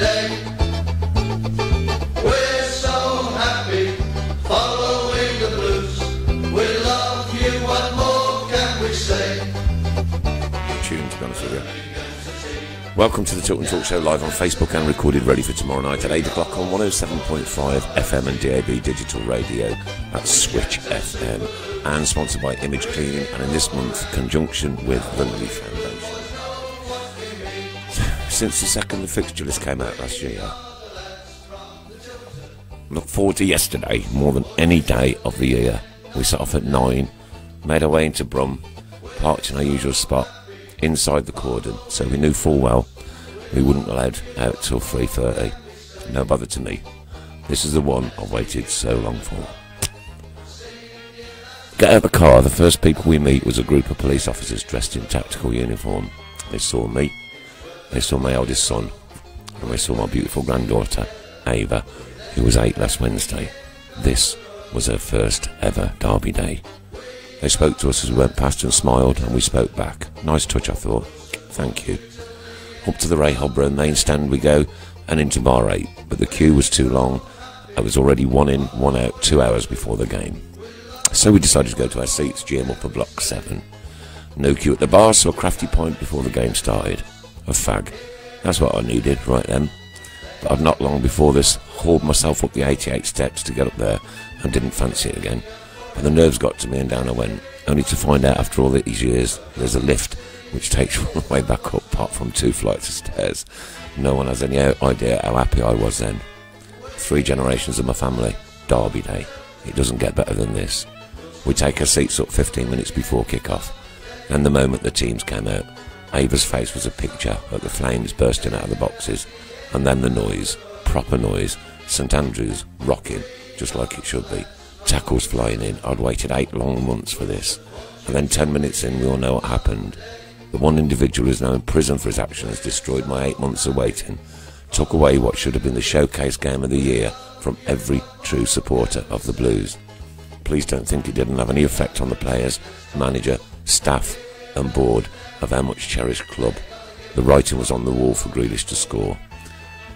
day. We're so happy following the blues. We love you, what more can we say? Tune, to be honest with you. Welcome to the Tilton Talk Show, live on Facebook and recorded, ready for tomorrow night at 8 o'clock on 107.5 FM and DAB digital radio. That's Switch FM, and sponsored by Image Cleaning, and in this month, conjunction with the Lily Foundation. Since the second fixture list came out last year, look forward to yesterday more than any day of the year. We set off at 9, made our way into Brum, parked in our usual spot inside the cordon, so we knew full well we wouldn't be allowed out till 3:30. No bother to me. This is the one I've waited so long for. Get out of the car, the first people we meet was a group of police officers dressed in tactical uniform. They saw me, they saw my eldest son, and they saw my beautiful granddaughter, Ava, who was 8 last Wednesday. This was her first ever Derby day. They spoke to us as we went past and smiled, and we spoke back. Nice touch, I thought. Thank you. Up to the Ray Hobro main stand we go, and into bar 8, but the queue was too long. I was already 1 in, 1 out, 2 hours before the game. So we decided to go to our seats, GM upper block 7. No queue at the bar, so a crafty pint before the game started. A fag. That's what I needed right then. But I'd not long before this hauled myself up the 88 steps to get up there, and didn't fancy it again. But the nerves got to me and down I went, only to find out after all these years there's a lift which takes you all the way back up, apart from 2 flights of stairs. No one has any idea how happy I was then. 3 generations of my family, Derby day. It doesn't get better than this. We take our seats up 15 minutes before kick-off, and the moment the teams came out, Ava's face was a picture of the flames bursting out of the boxes, and then the noise, proper noise, St Andrews rocking, just like it should be. Tackles flying in. I'd waited 8 long months for this. And then 10 minutes in, we all know what happened. The one individual who is now in prison for his actions destroyed my 8 months of waiting. Took away what should have been the showcase game of the year from every true supporter of the Blues. Please don't think it didn't have any effect on the players, manager, staff and board of our much cherished club. The writing was on the wall for Grealish to score.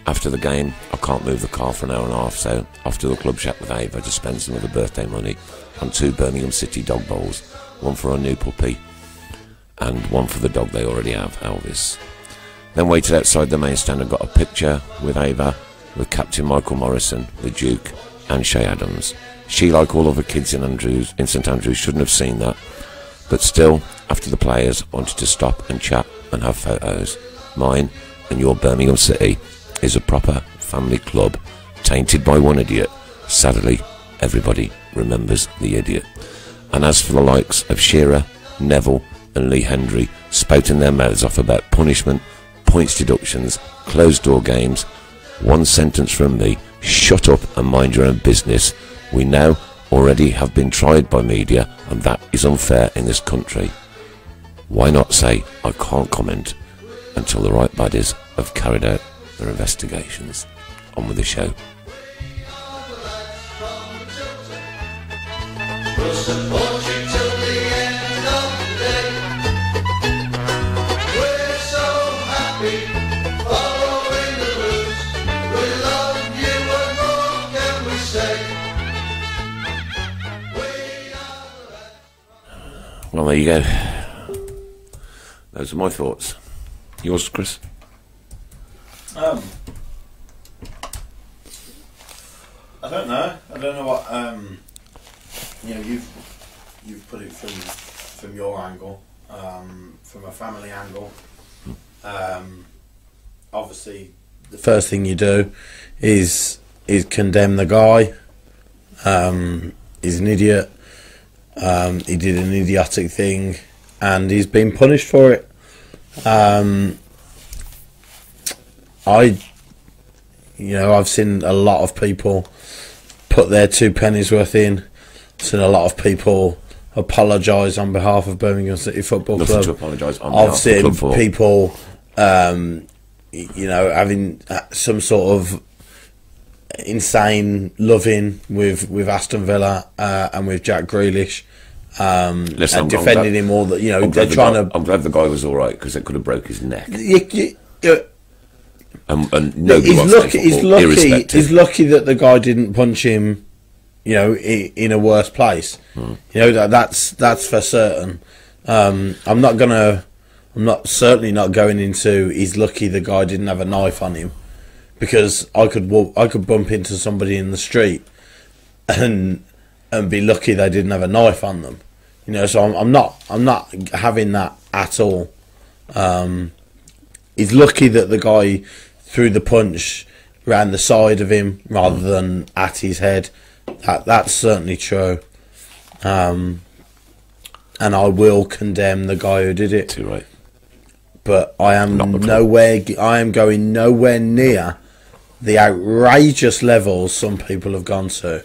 After the game, I can't move the car for an hour and a half, so off to the club shack with Ava to spend some of the birthday money on 2 Birmingham City dog bowls, one for our new puppy and one for the dog they already have, Elvis. Then waited outside the main stand and got a picture with Ava, with Captain Michael Morrison, the Duke and Shay Adams. She, like all other kids in St Andrews, shouldn't have seen that, but still, after the players wanted to stop and chat and have photos. Mine and your Birmingham City is a proper family club, tainted by one idiot. Sadly, everybody remembers the idiot. And as for the likes of Shearer, Neville and Lee Hendry spouting their mouths off about punishment, points deductions, closed door games, one sentence from me: shut up and mind your own business. We now already have been tried by media, and that is unfair in this country. Why not say I can't comment until the right baddies have carried out their investigations? On with the show. We'll support you till the end of the day. We're so happy following the blues. We love you, what more can we say? We are. Well, there you go. Those are my thoughts. Yours, Chris? I don't know. I don't know what you've put it from your angle, from a family angle. Obviously, the first thing you do is condemn the guy. He's an idiot. He did an idiotic thing, and he's been punished for it. I've seen a lot of people put their 2 pennies worth in. Seen a lot of people apologise on behalf of Birmingham City Football Club. Nothing to apologise on behalf I've seen of the club for. people, having some sort of insane loving with Aston Villa and with Jack Grealish. Listen, and defending him all that, they're trying to. I'm glad the guy was all right, because it could have broke his neck. and nobody he's wants to play lucky. He's football, lucky. irrespective. He's lucky that the guy didn't punch him, in a worse place. That's for certain. I'm certainly not going into. He's lucky the guy didn't have a knife on him, because I could bump into somebody in the street, and be lucky they didn't have a knife on them. So I'm not having that at all. He's lucky that the guy threw the punch round the side of him rather than at his head. That's certainly true. And I will condemn the guy who did it. Too right. But I am going nowhere near the outrageous levels some people have gone to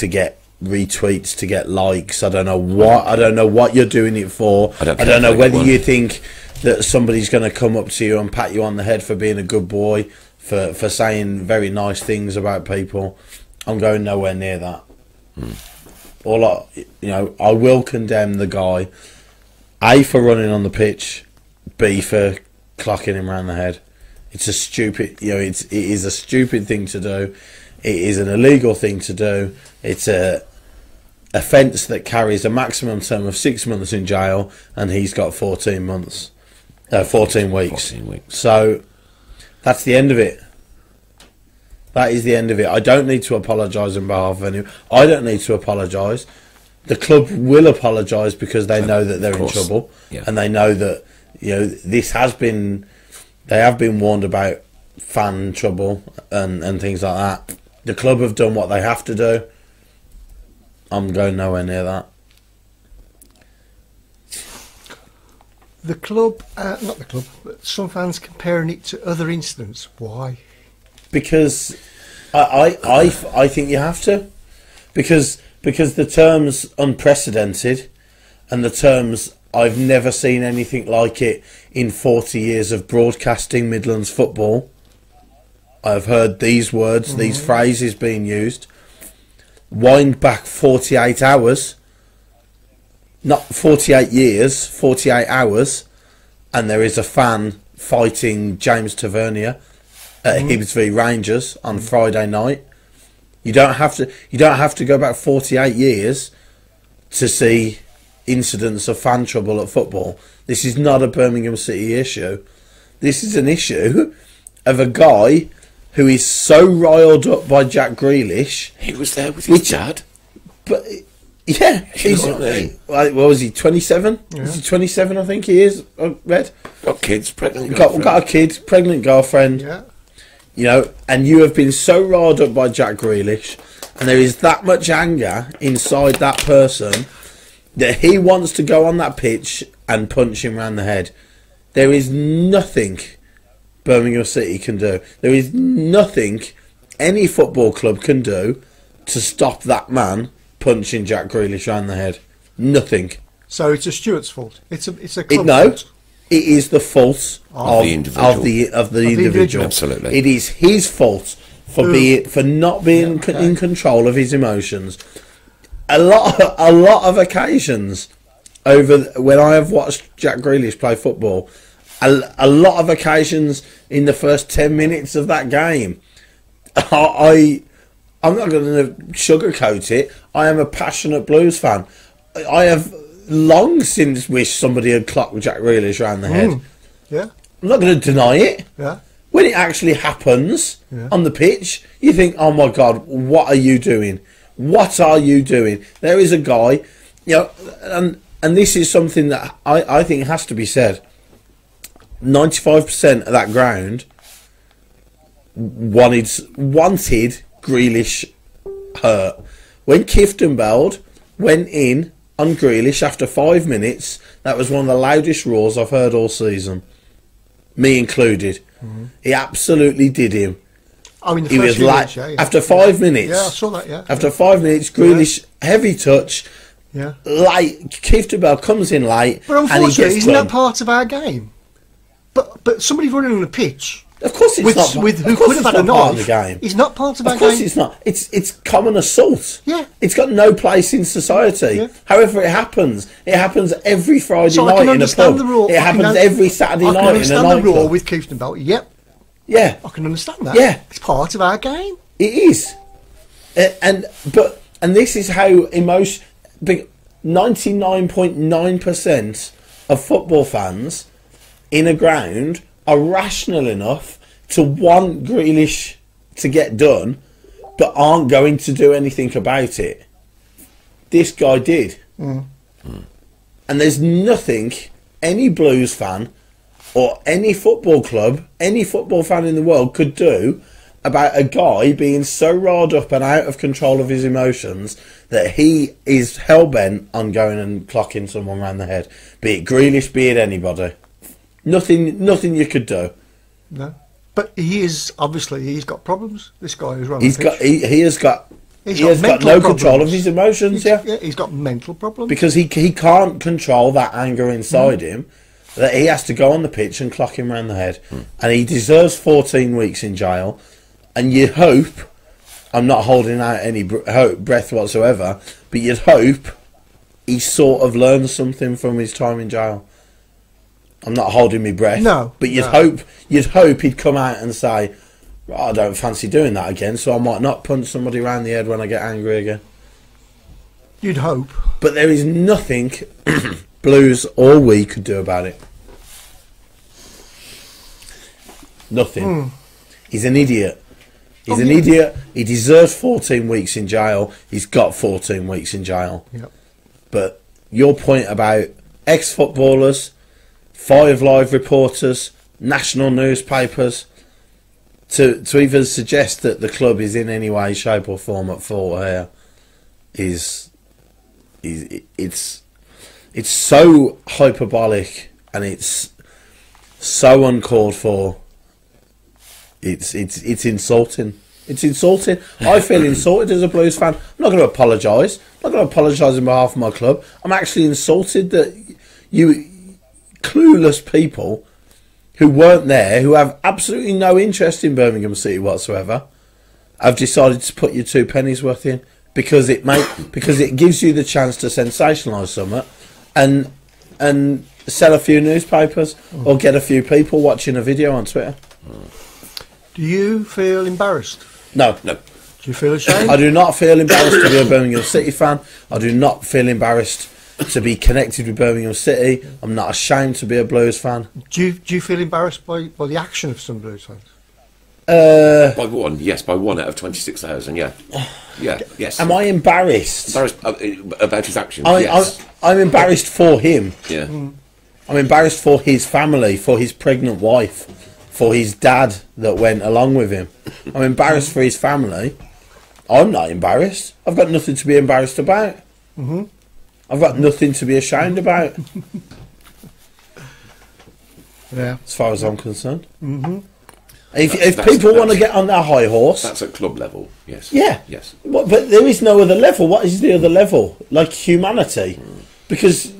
get retweets, to get likes. I don't know what you're doing it for. I don't know whether you think that somebody's going to come up to you and pat you on the head for being a good boy, for saying very nice things about people. I'm going nowhere near that. I will condemn the guy, A, for running on the pitch, B, for clocking him around the head. It's a stupid, it is a stupid thing to do. It is an illegal thing to do. It's a offence that carries a maximum term of 6 months in jail, and he's got 14 weeks. 14 weeks. So that's the end of it. That is the end of it. I don't need to apologise on behalf of anyone. I don't need to apologise. The club will apologise because they know that they're in trouble, and they know that this has been. They have been warned about fan trouble and things like that. The club have done what they have to do. I'm going nowhere near that. The club, not the club, but some fans comparing it to other incidents. Why? Because I think you have to. Because the term's unprecedented, and the term's I've never seen anything like it in 40 years of broadcasting Midlands football. I've heard these words, these phrases being used. Wind back 48 hours, not 48 years, 48 hours, and there is a fan fighting James Tavernier at Hibs v Rangers on Friday night. You don't have to go back 48 years to see incidents of fan trouble at football. This is not a Birmingham City issue. This is an issue of a guy who is so riled up by Jack Grealish. He was there with his dad. But yeah, what was he? 27? Yeah. Is he 27? I think he is. I read. Got kids, pregnant girlfriend. Got a kid, pregnant girlfriend. Yeah. And you have been so riled up by Jack Grealish, and there is that much anger inside that person that he wants to go on that pitch and punch him round the head. There is nothing Birmingham City can do. There is nothing any football club can do to stop that man punching Jack Grealish round the head. Nothing. So it's a Stewart's fault. It's a club fault. It is the fault of the individual. Absolutely. It is his fault for not being in control of his emotions. A lot of occasions when I have watched Jack Grealish play football, a lot of occasions in the first 10 minutes of that game, I'm not going to sugarcoat it. I am a passionate Blues fan. I have long since wished somebody had clocked Jack Grealish around the head. Yeah. I'm not going to deny it. Yeah. When it actually happens on the pitch, you think, oh my God, what are you doing? What are you doing? There is a guy, and this is something that I think has to be said. 95% of that ground wanted Grealish hurt. When Kieftenbeld went in on Grealish after 5 minutes, that was one of the loudest roars I've heard all season. Me included. He absolutely did him. Oh, in the He first was like, minutes, after 5 minutes. Yeah, I saw that, yeah. After 5 minutes, Grealish, heavy touch, Yeah. late. Kieftenbeld comes in late. But and he unfortunately, gets isn't done. that part of our game? But somebody running on the pitch Of course it's not. with Of who course could have it's had a not part of knife the game. is not part of our Of course game. it's not. It's common assault. Yeah. It's got no place in society. Yeah. However it happens every Friday So I night can in a understand pub. the rule. It happens every Saturday I can night in a understand the rule nightclub. with Kieftenbeld. Yep. Yeah, I can understand that. Yeah. It's part of our game. it is. And this is how 99.9% of football fans in a ground are rational enough to want Grealish to get done, but aren't going to do anything about it. This guy did. And there's nothing any Blues fan or any football club, any football fan in the world could do about a guy being so riled up and out of control of his emotions that he is hell-bent on going and clocking someone round the head. Be it Grealish, be it anybody. Nothing you could do. No. But he's got problems. This guy who's running He has got mental no problems. control of his emotions, yeah. He's got mental problems. Because he can't control that anger inside him, that he has to go on the pitch and clock him round the head. And he deserves 14 weeks in jail. And you hope, I'm not holding out any breath whatsoever, but you'd hope he sort of learns something from his time in jail. I'm not holding my breath. No, But you'd no. hope he'd come out and say, I don't fancy doing that again, so I might not punch somebody round the head when I get angry again. You'd hope. But there is nothing Blues or we could do about it. Nothing. He's an idiot. He's an idiot. He deserves 14 weeks in jail. He's got 14 weeks in jail. Yep. But your point about ex-footballers, 5 Live reporters, national newspapers, to even suggest that the club is in any way, shape or form at fault here it's so hyperbolic and it's so uncalled for. It's insulting. It's insulting. I feel insulted as a Blues fan. I'm not going to apologise. I'm not going to apologise on behalf of my club. I'm actually insulted that you clueless people who weren't there, who have absolutely no interest in Birmingham City whatsoever, have decided to put your 2 pennies worth in because it gives you the chance to sensationalise something and sell a few newspapers or get a few people watching a video on Twitter. Do you feel embarrassed? No. Do you feel ashamed? I do not feel embarrassed to be a Birmingham City fan. I do not feel embarrassed to be connected with Birmingham City. I'm not ashamed to be a Blues fan. Do you feel embarrassed by the action of some Blues fans? By one, yes, by 1 out of 26,000, yeah. Yeah, yes. Am I embarrassed? Embarrassed about his actions, I'm yes. embarrassed for him. Yeah. I'm embarrassed for his family, for his pregnant wife, for his dad that went along with him. I'm embarrassed for his family. I'm not embarrassed. I've got nothing to be embarrassed about. I've got nothing to be ashamed about, Yeah. as far as I'm concerned. If people want to get on their high horse, That's at club level, yes. yeah. Yes. But there is no other level. What is the other level? Like humanity, because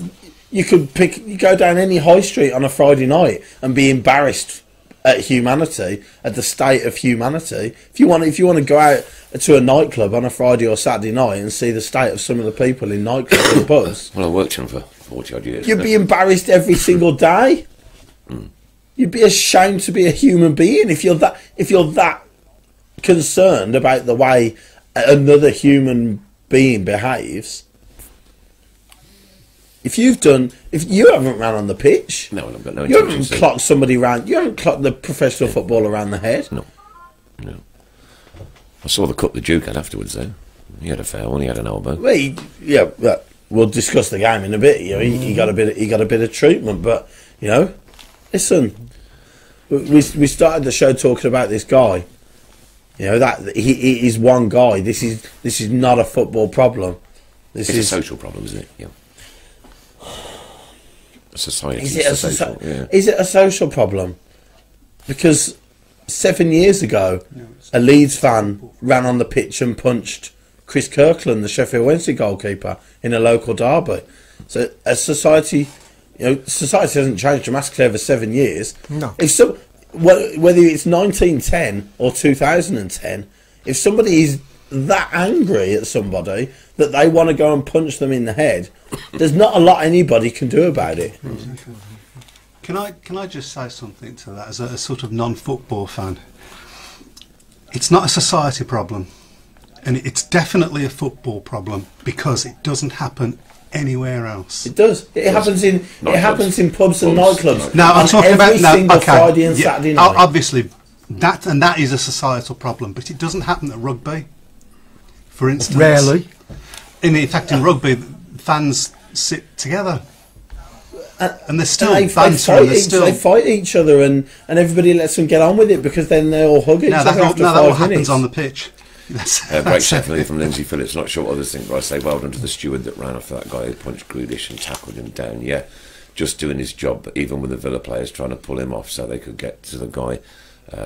you go down any high street on a Friday night and be embarrassed at humanity, at the state of humanity. If you want to go out to a nightclub on a Friday or Saturday night and see the state of some of the people in nightclubs and pubs, Well, I worked in for 40 odd years. you'd be embarrassed every single day. You'd be ashamed to be a human being if you're that concerned about the way another human being behaves. If you haven't ran on the pitch, No, I've got no you haven't intention to. clocked somebody round. You haven't clocked the professional footballer around the head. No. I saw the cut the Duke had afterwards, though. He had a fair one, he had an elbow. Well, we'll discuss the game in a bit. You know, he got a bit of treatment, but listen, we started the show talking about this guy. You know that he is one guy. This is not a football problem. It's a social problem, isn't it? Yeah. A society. Is it social, yeah. Is it a social problem? Because 7 years ago, a Leeds fan ran on the pitch and punched Chris Kirkland, the Sheffield Wednesday goalkeeper, in a local derby. So a society, society hasn't changed dramatically over 7 years. No. Whether it's 1910 or 2010, if somebody is that angry at somebody that they want to go and punch them in the head, there's not a lot anybody can do about it. Can I just say something to that as a sort of non-football fan? It's not a society problem, and it's definitely a football problem because it doesn't happen anywhere else. It does. It happens in pubs and nightclubs. No, I'm talking about every single Friday and Saturday night. Obviously, that is a societal problem, but it doesn't happen at rugby, for instance. Rarely. In fact, in rugby, fans sit together. And they're still they fight each other, and everybody lets them get on with it because then they all hug each other after 5 minutes. That what happens on the pitch. Great Sheffield from Lindsay Phillips. Not sure what others think, but I say well done to the steward that ran after that guy who punched Grealish and tackled him down. Yeah, just doing his job, but even with the Villa players trying to pull him off so they could get to the guy.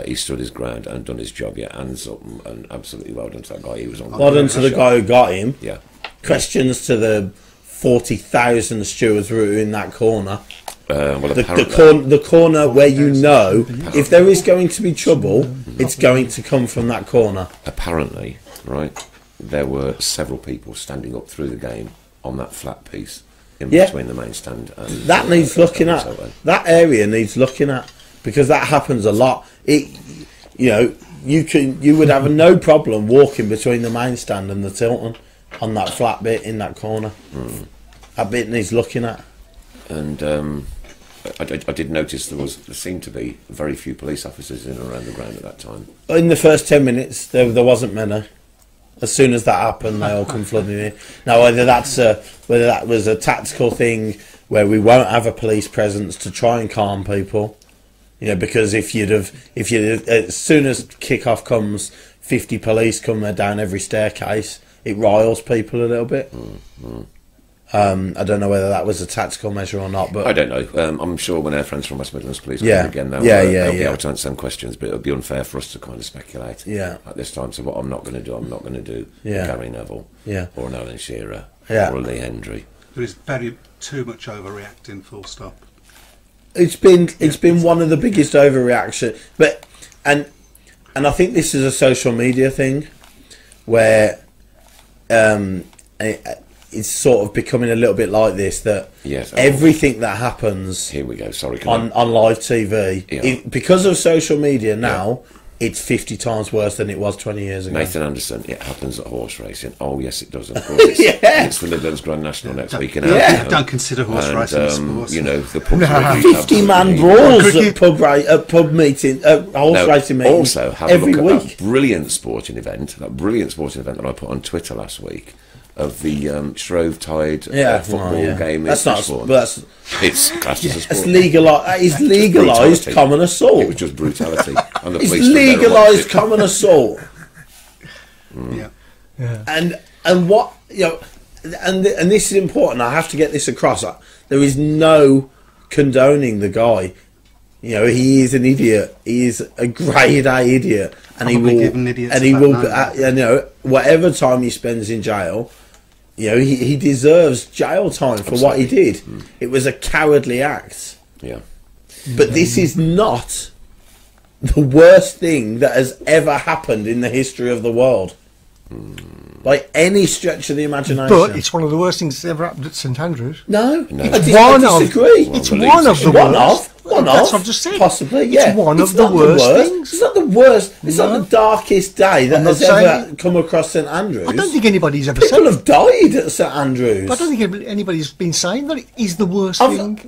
He stood his ground and done his job. Yeah, hands up and absolutely well done to that guy. He was on. Well done to the guy who got him. Yeah. Questions to the 40,000 stewards who were in that corner. Well, the corner where you know if there is going to be trouble, it's going to come from that corner. Apparently, right, there were several people standing up through the game on that flat piece in between the main stand. And that needs looking at. That area needs looking at because that happens a lot. You would have no problem walking between the main stand and the Tilton on that flat bit in that corner. That bit needs looking at. And I did notice there seemed to be very few police officers in and around the ground at that time. In the first 10 minutes, there wasn't many. As soon as that happened, they all come flooding in. Now, whether that was a tactical thing where we won't have a police presence to try and calm people, because if you'd as soon as kick-off comes, 50 police come down every staircase, it riles people a little bit. I don't know whether that was a tactical measure or not, but I don't know. I'm sure when our friends from West Midlands Police come again, they'll be able to answer some questions. But it would be unfair for us to kind of speculate at this time. So what I'm not going to do, Gary Neville, or an Alan Shearer, or a Lee Hendry. There is too much overreacting. Full stop. It's been one of the biggest overreaction, and I think this is a social media thing where it's sort of becoming a little bit like this, that everything that happens here we go on live TV because of social media now it's 50 times worse than it was 20 years ago. Nathan Anderson, it happens at horse racing. Oh yes it does, of course. It's the Midlands Grand National next week in don't consider horse racing a sport. The pub 50-man brawls at pub meeting, horse racing meetings also have every a look week. At that brilliant sporting event that I put on Twitter last week of the Shrove-Tide football game. It's classed as a sport. It's legalised common assault. It was just brutality. And the it's police legalised common assault. And what and this is important. I have to get this across. There is no condoning the guy. He is an idiot. He is a grade A idiot, and he will. Whatever time he spends in jail, he deserves jail time for what he did. It was a cowardly act. Yeah. But this is not the worst thing that has ever happened in the history of the world. By any stretch of the imagination. But it's one of the worst things that's ever happened at St Andrews. No. I disagree. It's one of the worst. That's what I've just said. Possibly, yeah. It's one of the worst things. It's not the worst. It's not the darkest day that has ever come across St Andrews. I don't think anybody's ever People have died at St Andrews. But I don't think anybody's been saying that it is the worst thing.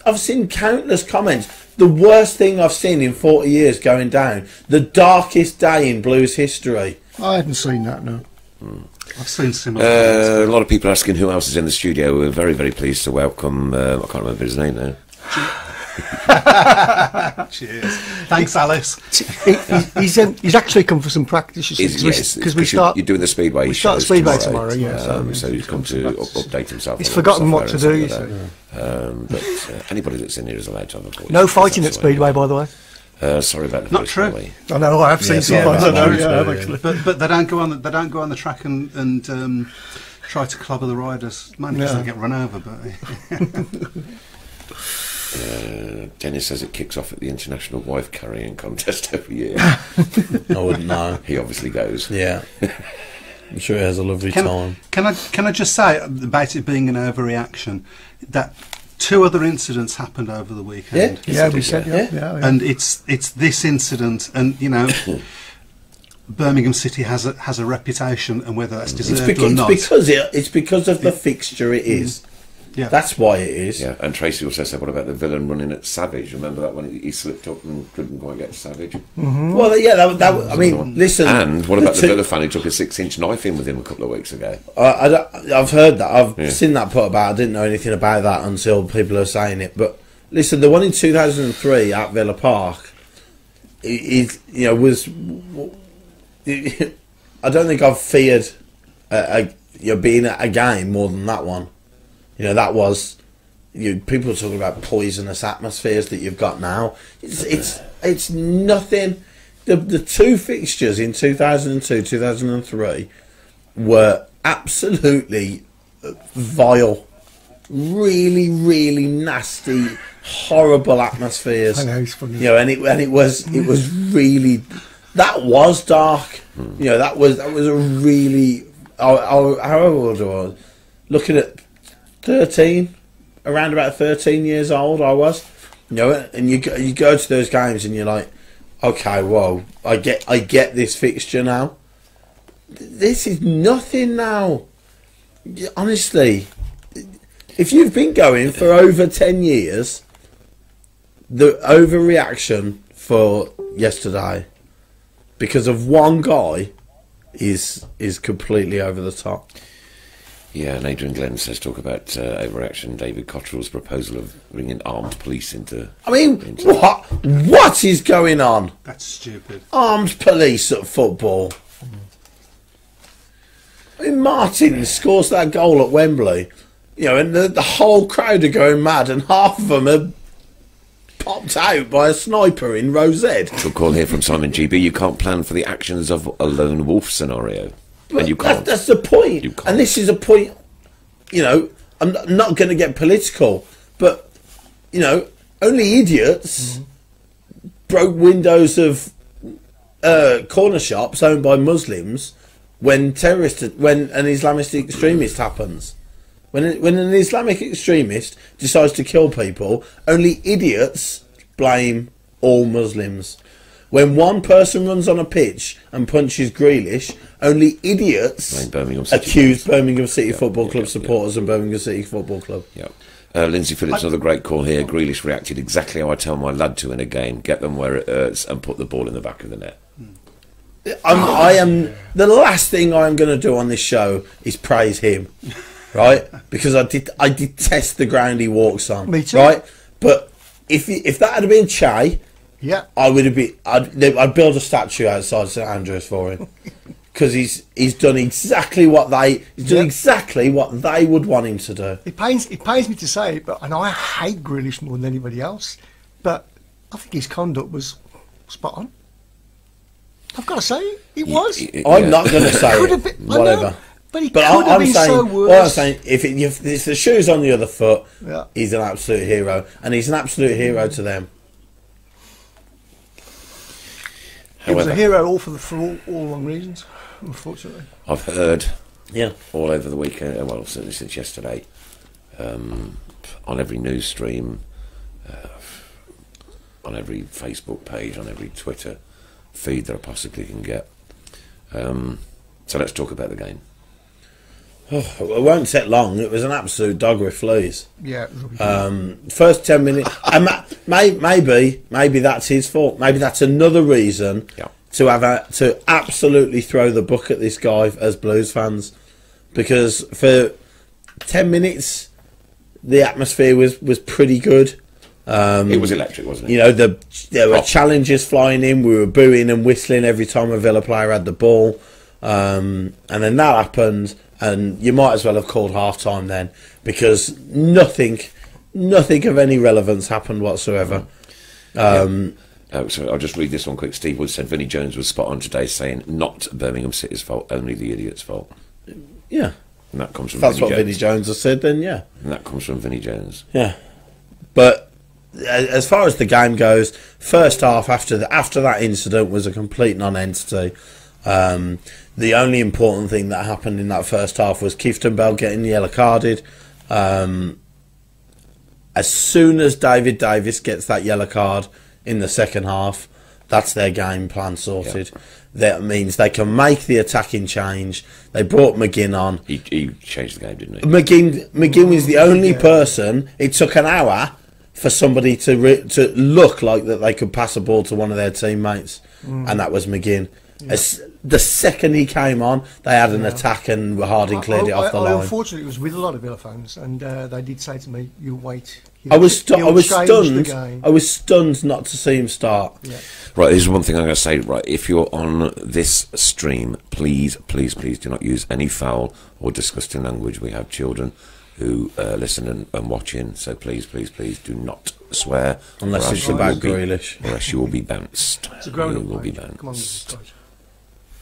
I've seen countless comments. The worst thing I've seen in 40 years going down. The darkest day in Blues history. I haven't seen that, no. I've seen similar a lot of people asking who else is in the studio. We're very, very pleased to welcome, I can't remember his name now. Cheers. Thanks, Alice. He's actually come for some practice because you're doing the Speedway. We start Speedway tomorrow. So he's come to update himself. He's forgotten what to do. But anybody that's in here is allowed to have a voice. No fighting at Speedway, by the way. Sorry about the not true. I know. I have seen some. But they don't go on. They don't go on the track and try to clobber the riders. Mainly because they get run over. But Dennis says it kicks off at the International Wife Carrying Contest every year. I wouldn't know. He obviously goes. Yeah. I'm sure he has a lovely time. Can I just say about it being an overreaction that 2 other incidents happened over the weekend. Yeah, we said, yeah. And it's this incident, and Birmingham City has a reputation, and whether that's deserved or not. It's because of the fixture it is. Yeah, that's why it is. Yeah, and Tracy also said, what about the villain running at Savage? Remember that when he slipped up and couldn't quite get to Savage? Mm-hmm. Well, yeah, I mean, listen. And what about the Villa fan who took a 6-inch knife in with him a couple of weeks ago? I've heard that. I've seen that put about. I didn't know anything about that until people are saying it. But listen, the one in 2003 at Villa Park, was. I don't think I've feared being at a game more than that one. That was people talking about poisonous atmospheres that you've got now. It's nothing. The 2 fixtures in 2002, 2003 were absolutely vile, really, really nasty, horrible atmospheres. I know, it's funny. And it was really, that was dark. That was a really. How old was I? Looking at 13, around about 13 years old I was, and you go to those games and you're like, okay, whoa, I get this fixture now. This is nothing now. Honestly, if you've been going for over 10 years, the overreaction for yesterday because of one guy is completely over the top. Yeah, and Adrian Glenn says talk about overreaction. David Cottrell's proposal of bringing armed police into. I mean, what is going on? That's stupid. Armed police at football. I mean, Martin scores that goal at Wembley, and the whole crowd are going mad, and half of them are popped out by a sniper in Rosette. Good call here from Simon GB. You can't plan for the actions of a lone wolf scenario. But you can't. That's the point. And this is a point, I'm not going to get political, but, only idiots broke windows of corner shops owned by Muslims when an Islamist extremist happens. When an Islamic extremist decides to kill people, only idiots blame all Muslims. When one person runs on a pitch and punches Grealish, only idiots accuse Birmingham City Football Club supporters and Birmingham City Football Club. Yeah. Lindsay Phillips, another great call here. Grealish reacted exactly how I tell my lad to in a game. Get them where it hurts and put the ball in the back of the net. I am the last thing I'm going to do on this show is praise him, right? Because I detest the ground he walks on. Me too. Right? But if that had been Che, yeah, I'd build a statue outside St Andrews for him because he's done exactly what they would want him to do. It pains me to say it, and I hate Grealish more than anybody else, but I think his conduct was spot on. I've got to say it was. I'm not going to say it. Whatever. But he could have been so worse. What I'm saying, if the shoe's on the other foot, he's an absolute hero, and he's an absolute hero to them. He was a hero for all wrong reasons, unfortunately. I've heard, all over the weekend, well, certainly since yesterday, on every news stream, on every Facebook page, on every Twitter feed that I possibly can get. So let's talk about the game. Oh, it won't take long. It was an absolute dog with fleas. Yeah. First 10 minutes. And maybe that's his fault. Maybe that's another reason to absolutely throw the book at this guy as Blues fans, because for 10 minutes the atmosphere was pretty good. It was electric, wasn't it? You know, there were challenges flying in. We were booing and whistling every time a Villa player had the ball, and then that happened. And you might as well have called half-time then, because nothing of any relevance happened whatsoever. So I'll just read this one quick. Steve Wood said Vinnie Jones was spot on today, saying not Birmingham City's fault, only the idiot's fault. Yeah. And that comes from That's Vinnie what Jones. Vinnie Jones has said then, yeah. And that comes from Vinnie Jones. Yeah. But as far as the game goes, first half after that incident was a complete non-entity. The only important thing that happened in that first half was Clifton Bell getting yellow carded. As soon as David Davis gets that yellow card in the second half, that's their game plan sorted. Yeah. That means they can make the attacking change. They brought McGinn on. He changed the game, didn't he? McGinn was the only person. It took an hour for somebody to look like that they could pass a ball to one of their teammates, and that was McGinn. As the second he came on, they had an attack, and Harding cleared it off the line. Unfortunately, was with a lot of Villa fans, and they did say to me, "You wait." I was stunned. I I was stunned not to see him start. Yeah. Right, here's one thing I'm going to say. Right, if you're on this stream, please, please, please do not use any foul or disgusting language. We have children who listen and watching, so please, please, please do not swear. Unless it's about Grealish. Or else you will be bounced. It's a grown-up You will be page. Come on, bounced. guys.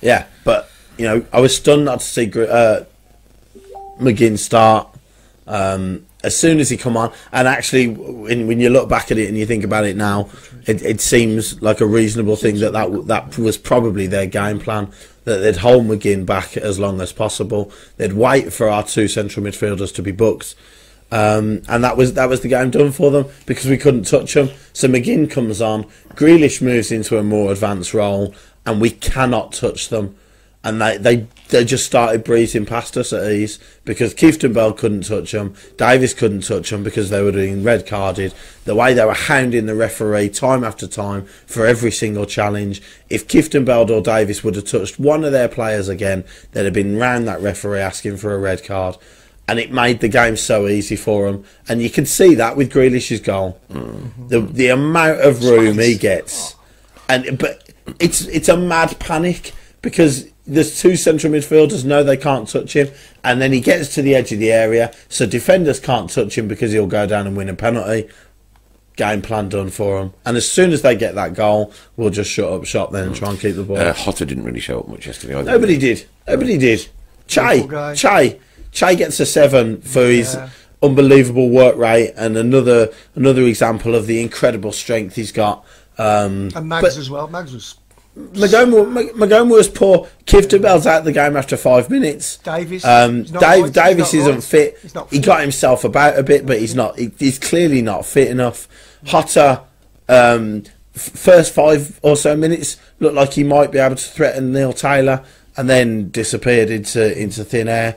Yeah, but I was stunned not to see McGinn start. As soon as he come on, and actually, when you look back at it and you think about it now, it seems like a reasonable thing that was probably their game plan. That they'd hold McGinn back as long as possible. They'd wait for our two central midfielders to be booked, and that was the game done for them because we couldn't touch them. So McGinn comes on, Grealish moves into a more advanced role, and we cannot touch them. And they just started breezing past us at ease because Clifton Bell couldn't touch them, Davis couldn't touch them because they were being red carded. The way they were hounding the referee time after time for every single challenge. If Clifton Bell or Davis would have touched one of their players again, they'd have been round that referee asking for a red card. And it made the game so easy for them. And you can see that with Grealish's goal. The amount of room he gets. But it's a mad panic because there's two central midfielders know they can't touch him, and then he gets to the edge of the area, so defenders can't touch him because he'll go down and win a penalty. Game plan done for him. And as soon as they get that goal, we'll just shut up shop then and try and keep the ball. Hotter didn't really show up much yesterday either. Nobody did. Che gets a 7 for his unbelievable work rate, and another example of the incredible strength he's got. And Mags as well. Mags was... Magoma was poor. Clifton Bell's out of the game after 5 minutes. Davis, Davis isn't fit. He fit. got himself about a bit, but he's not. He's clearly not fit enough. Hotter, first 5 or so minutes looked like he might be able to threaten Neil Taylor, and then disappeared into thin air.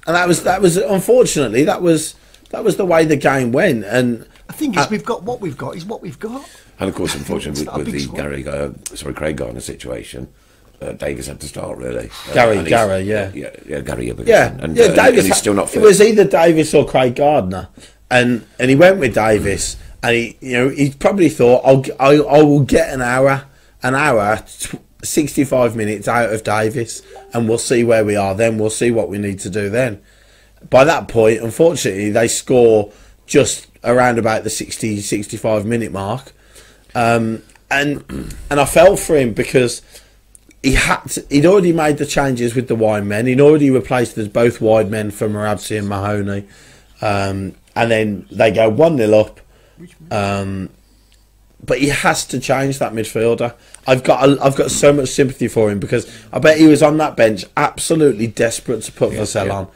And that was unfortunately that was the way the game went. And I think we've got what we've got is what we've got. And of course, unfortunately, It's not a with big the squad. Craig Gardner situation, Davis had to start really. Gary, And Gary, Gary, and Davis, Davis. and he's still not fit. It was either Davis or Craig Gardner, and he went with Davis, and he probably thought I will get an hour, 65 minutes out of Davis, and we'll see where we are. Then we'll see what we need to do. Then, by that point, unfortunately, they score just around about the 65 minute mark. And I felt for him because he'd already made the changes with the wide men. He'd already replaced us both wide men for Marabsi and Mahoney. And then they go 1-0 up. But he has to change that midfielder. I've got so much sympathy for him because I bet he was on that bench absolutely desperate to put Vassell on.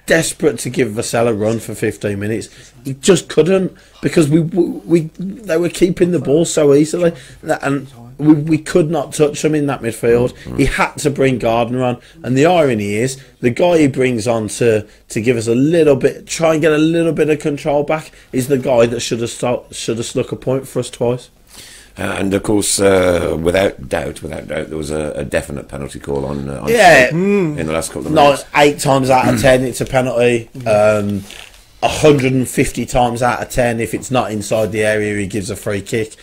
Desperate to give Vassell a run for 15 minutes. He just couldn't because they were keeping the ball so easily, and we could not touch him in that midfield. He had to bring Gardner on, and the irony is the guy he brings on to give us a little bit, try and get a little bit of control back, is the guy that should have snuck a point for us twice. And of course, without doubt, there was a definite penalty call on in the last couple of minutes. 8 times out of 10, it's a penalty. 150 times out of 10, if it's not inside the area, he gives a free kick.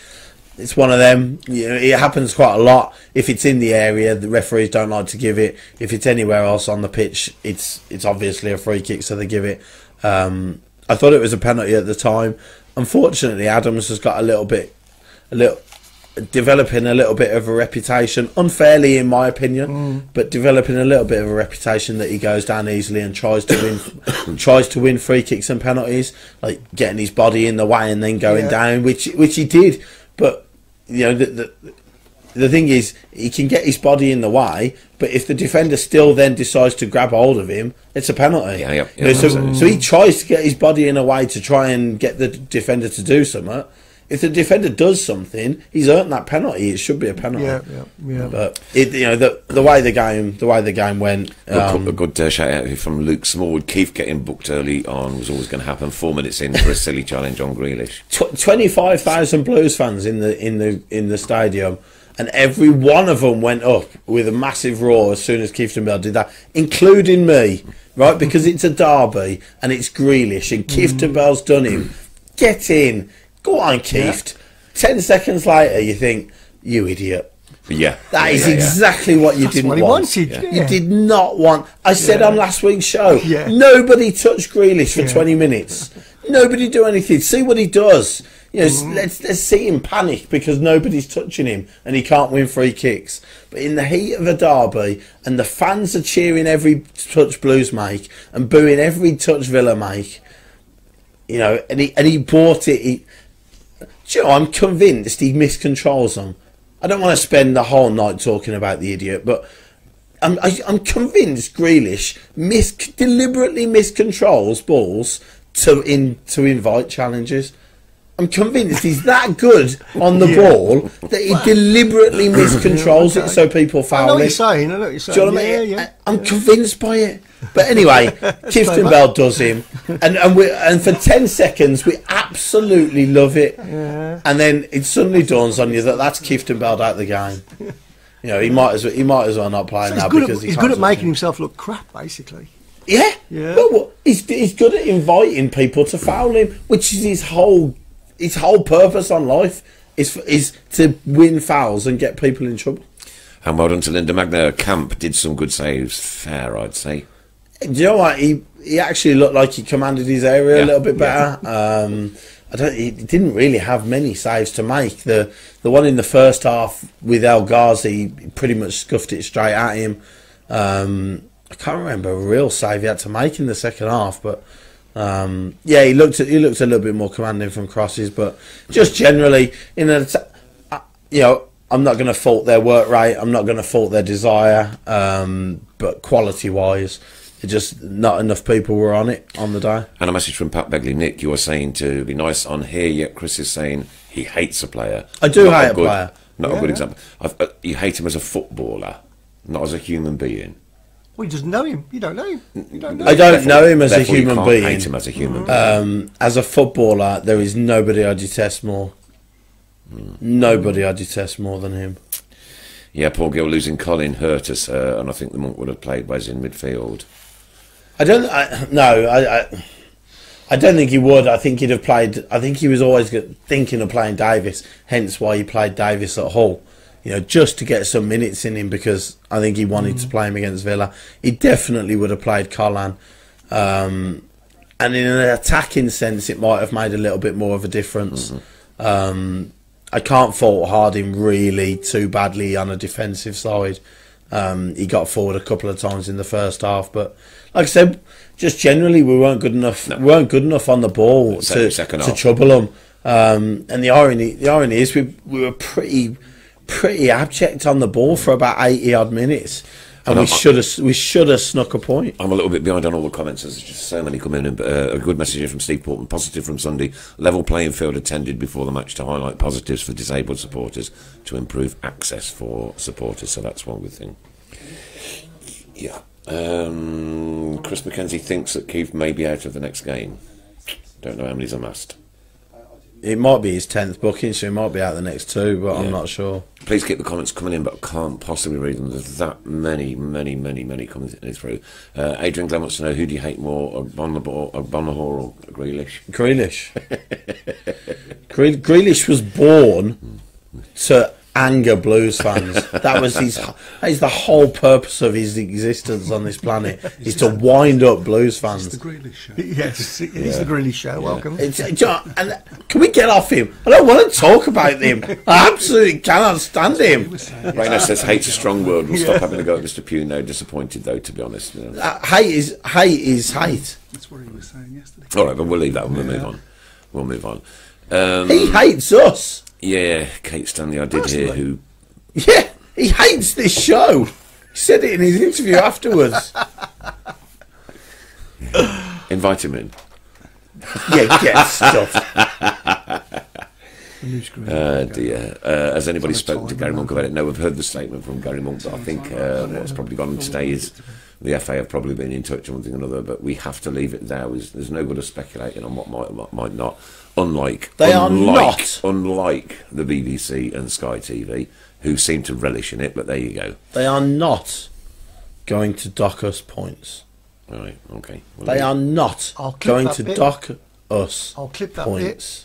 It's one of them. It happens quite a lot. If it's in the area, the referees don't like to give it. If it's anywhere else on the pitch, it's obviously a free kick, so they give it. I thought it was a penalty at the time. Unfortunately, Adams has got developing a little bit of a reputation, unfairly in my opinion, but developing a little bit of a reputation that he goes down easily and tries to win free kicks and penalties, like getting his body in the way and then going down, which he did. But the thing is, he can get his body in the way, but if the defender still then decides to grab hold of him, it's a penalty. Yeah, You know, so he tries to get his body in a way to try and get the defender to do something. If the defender does something, he's earned that penalty. It should be a penalty. Yeah. But the way the game went. A good shout out here from Luke Smallwood. Keith getting booked early on was always going to happen. 4 minutes in for a silly challenge on Grealish. 25,000 Blues fans in the stadium, and every one of them went up with a massive roar as soon as Keith Bell did that, including me, right? Because it's a derby and it's Grealish, and Keith Bell's done him. Get in. Go on, Keith. 10 seconds later, you think, you idiot. Yeah. That is exactly what you didn't what he want. wanted. Yeah. You did not want. I said on last week's show, Yeah. nobody touched Grealish for 20 minutes. Nobody do anything. See what he does. You know, let's see him panic because nobody's touching him and he can't win free kicks. But in the heat of a derby, and the fans are cheering every touch Blues make and booing every touch Villa make, you know, and he bought it. Do you know, I'm convinced he miscontrols them. I don't want to spend the whole night talking about the idiot, but I'm convinced Grealish deliberately miscontrols balls to invite challenges. I'm convinced he's that good on the ball that he deliberately miscontrols it so people foul I know what it. you're saying. I know what you're saying. Do you know what I mean? I'm convinced by it. But anyway, Clifton Bell does him, and for 10 seconds we absolutely love it, and then it suddenly dawns on you that that's Clifton Bell out of the game. You know, he might as well not play now because he's good at making himself look crap, basically. Yeah. Yeah. He's good at inviting people to foul him, which is his whole purpose on life is to win fouls and get people in trouble. And well done to Linda Magna. Camp did some good saves. Fair, I'd say. Do you know what? He actually looked like he commanded his area a little bit better. He didn't really have many saves to make. The one in the first half with El Ghazi pretty much scuffed it straight at him. I can't remember a real save he had to make in the second half, but he looked a little bit more commanding from crosses. But just generally, I'm not going to fault their work rate. I'm not going to fault their desire. But quality-wise, just not enough people were on it on the day. And a message from Pat Begley. Nick, you were saying to be nice on here, yet Chris is saying he hates a player. I do hate a player. Not a good example. You hate him as a footballer, not as a human being. Well, you just know him. You don't know him. I don't know him as a Therefore, human you being. can't hate him as a human being. As a footballer, there is nobody I detest more. Nobody I detest more than him. Yeah, poor Gill losing Colin hurt us, and I think the Monk would have played Wes in midfield. I don't think he would. I think he'd have played. I think he was always thinking of playing Davis. Hence why he played Davis at Hull. You know, just to get some minutes in him because I think he wanted to play him against Villa. He definitely would have played Colin. And in an attacking sense, it might have made a little bit more of a difference. I can't fault Harding really too badly on a defensive side. He got forward a couple of times in the first half, but like I said, just generally we weren't good enough. We weren't good enough on the ball to trouble them. And the irony is we were pretty abject on the ball for about 80 odd minutes. And we should have snuck a point. I'm a little bit behind on all the comments. There's just so many coming in. But a good message here from Steve Portman. Positive from Sunday. Level playing field attended before the match to highlight positives for disabled supporters to improve access for supporters. So that's one good thing. Yeah. Chris McKenzie thinks that Keith may be out of the next game. Don't know how many's amassed. It might be his 10th booking, so he might be out the next two, but I'm not sure. Please keep the comments coming in, but I can't possibly read them. There's that many coming through. Adrian Glenn wants to know, who do you hate more, Bonahor or Grealish? Grealish. Grealish was born to anger Blues fans. That is the whole purpose of his existence on this planet, is to wind up Blues fans. It's the Grealish show. Yes, it is the Grealish show. Welcome. And can we get off him? I don't want to talk about him. I absolutely cannot stand him. Rainer says hate's a strong word. We'll stop having to go at Mr. Pugh now. Disappointed though, to be honest. You know. Hate is hate. That's what he was saying yesterday. All right, but we'll leave that. We'll move on. He hates us. Yeah, Kate Stanley, I did hear, who Yeah, he hates this show. He said it in his interview afterwards. Invite him in. Yeah, get stuffed. Dear. Has anybody spoken to Gary Monk about it? No, we've heard the statement from Gary Monk, but I think what's probably gone on today is the FA have probably been in touch on one thing or another, but we have to leave it there. There's no good at speculating on what might not. Unlike the BBC and Sky TV, who seem to relish in it, but there you go. They are not going to dock us points. All right, okay. Well, They are not going to dock us I'll clip that points.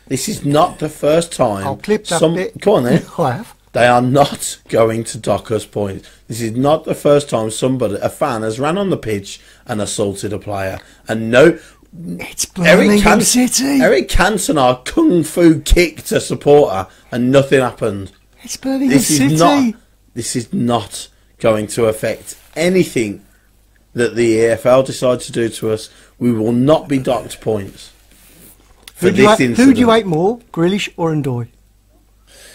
This is not the first time. I'll clip that bit. Come on then. I have. They are not going to dock us points. This is not the first time a fan has ran on the pitch and assaulted a player. And no, It's Birmingham City. Eric Cantona kung fu kicked a supporter and nothing happened. It's Birmingham City. This is not going to affect anything that the EFL decide to do to us. We will not be docked points. Who do you hate more, Grealish or Ndoye?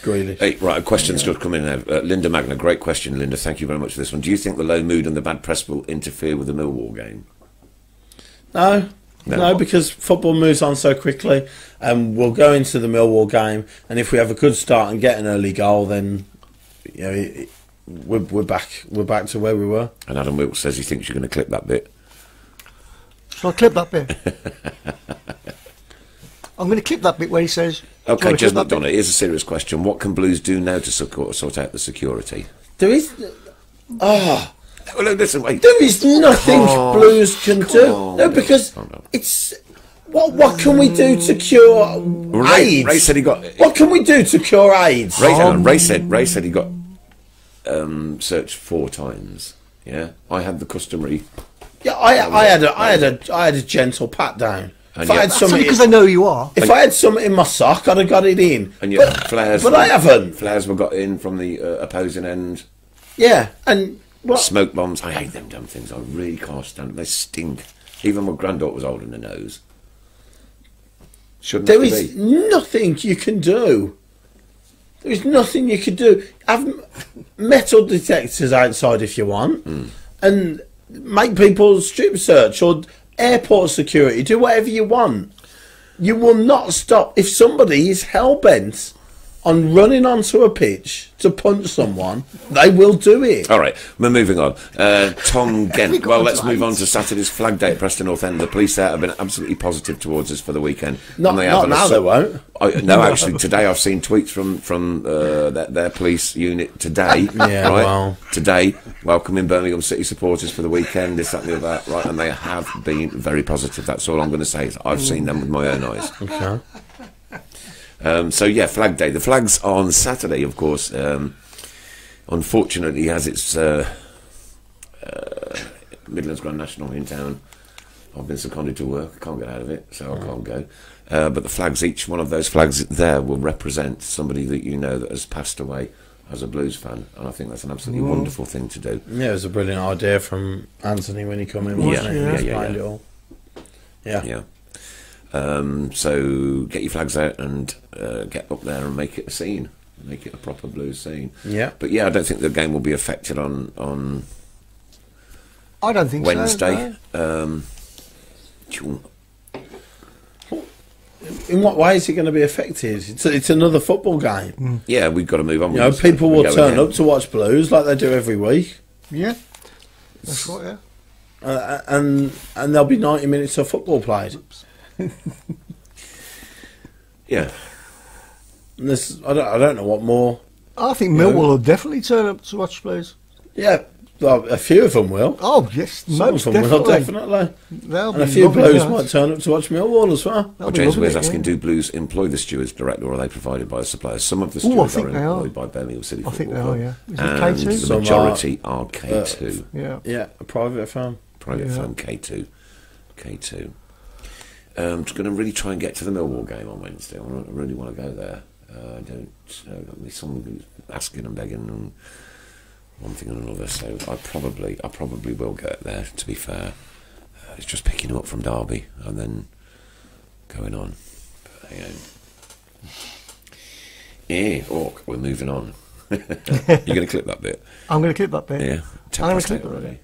Grealish. Hey, right, a question's just come in now. Linda Magna, great question, Linda. Thank you very much for this one. Do you think the low mood and the bad press will interfere with the Millwall game? No, because football moves on so quickly, and we'll go into the Millwall game, and if we have a good start and get an early goal, then we're back to where we were. And Adam Wilkes says he thinks you're going to clip that bit. Shall I clip that bit? I'm going to clip that bit where he says... Okay, Jez McDonough, here's a serious question. What can Blues do now to sort out the security? There is... Well, listen, wait. There is nothing Blues can do. No, because it's... What can we do to cure AIDS? Ray said he got... What can we do to cure AIDS? Ray said he got searched 4 times. Yeah, I had the customary... Yeah, I had a gentle pat down. If I had That's something, because I know who you are. if I had something in my sock, I'd have got it in. And yet flares... But I haven't. Flares were got in from the opposing end. Yeah, and... What? Smoke bombs. I hate them damn things. I really can't stand them. They stink. Even my granddaughter was holding the nose. Shouldn't There have to is be. nothing you can do. There is nothing you can do. Have metal detectors outside if you want, and make people strip search or airport security. Do whatever you want. You will not stop if somebody is hell bent on running onto a pitch to punch someone. They will do it. All right, we're moving on. Tom Gent. Well, let's move on to Saturday's Flag Day at Preston North End. The police there have been absolutely positive towards us for the weekend. Not now, they won't. No, actually, today I've seen tweets from their police unit today. Yeah, right? well. Today, welcoming Birmingham City supporters for the weekend, this, that and the other, right? And they have been very positive. That's all I'm going to say. I've seen them with my own eyes. Okay. So yeah, Flag Day. The flag's on Saturday, of course. Unfortunately, has its Midlands Grand National in town. I've been seconded to work. I can't get out of it, so I can't go. But the flags, each one of those flags there will represent somebody that you know that has passed away as a Blues fan, and I think that's an absolutely wonderful thing to do. Yeah, it was a brilliant idea from Anthony when he came in. Wasn't it? Explained it all. Yeah. So get your flags out and get up there and make it a scene, make it a proper Blues scene. Yeah. But yeah, I don't think the game will be affected on I don't think Wednesday. so. In what way is it going to be affected? It's another football game. Yeah, we've got to move on. You know, people will turn up to watch Blues like they do every week. Yeah, that's right. Yeah. And there'll be 90 minutes of football played. Yeah. And I don't know what more. I think Millwall will definitely turn up to watch Blues. Yeah, well, a few of them will. Oh yes, Some most of them will definitely. definitely. And And a few Blues might turn up to watch Millwall as well. Well, James Weir's asking, do Blues employ the stewards directly, or are they provided by the suppliers? Some of the stewards are employed by Birmingham City I Football think they Club, are, yeah. Is it and K2? the majority are K2. Yeah. A private firm. Private firm K2. I'm just going to really try and get to the Millwall game on Wednesday. I really want to go there. I don't know. Someone who's asking and begging and one thing and another. So I probably will get there. To be fair, it's just picking up from Derby and then going on. But, we're moving on. You're going to clip that bit? I'm going to clip that bit. Yeah. 10 I'm past gonna 8 clip that already.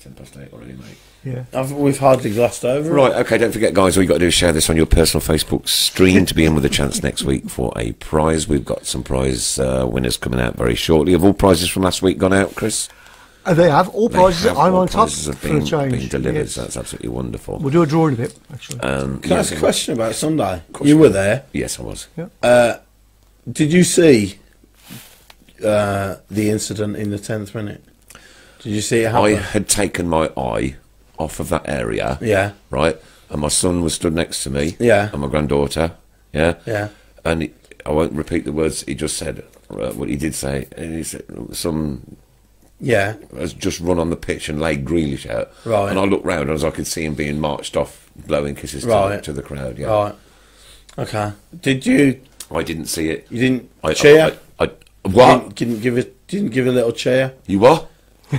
10 past 8 already, mate. Yeah. We've hardly glossed over. Right, okay, don't forget, guys, all you got to do is share this on your personal Facebook stream to be in with a chance next week for a prize. We've got some prize winners coming out very shortly. Have all prizes from last week gone out, Chris? They have. All prizes. They have. I'm All on top prizes have for a change. been delivered, Yes. so that's absolutely wonderful. We'll do a draw in a bit, actually. Can I ask a question about Sunday? course You you were can. there. Yes, I was. Did you see the incident in the 10th minute? Did you see it I happen? had taken my eye off of that area. Yeah. Right? And my son was stood next to me. Yeah. And my granddaughter. Yeah. Yeah. And I won't repeat the words he just said, what he did say. And he said, some Yeah. has just run on the pitch and laid Grealish out. Right. And I looked round as I could see him being marched off, blowing kisses Right. to the crowd. Yeah. Right. Okay. Did you? I didn't see it. You didn't I cheer? what? Didn't give it? Didn't give a little cheer? You what?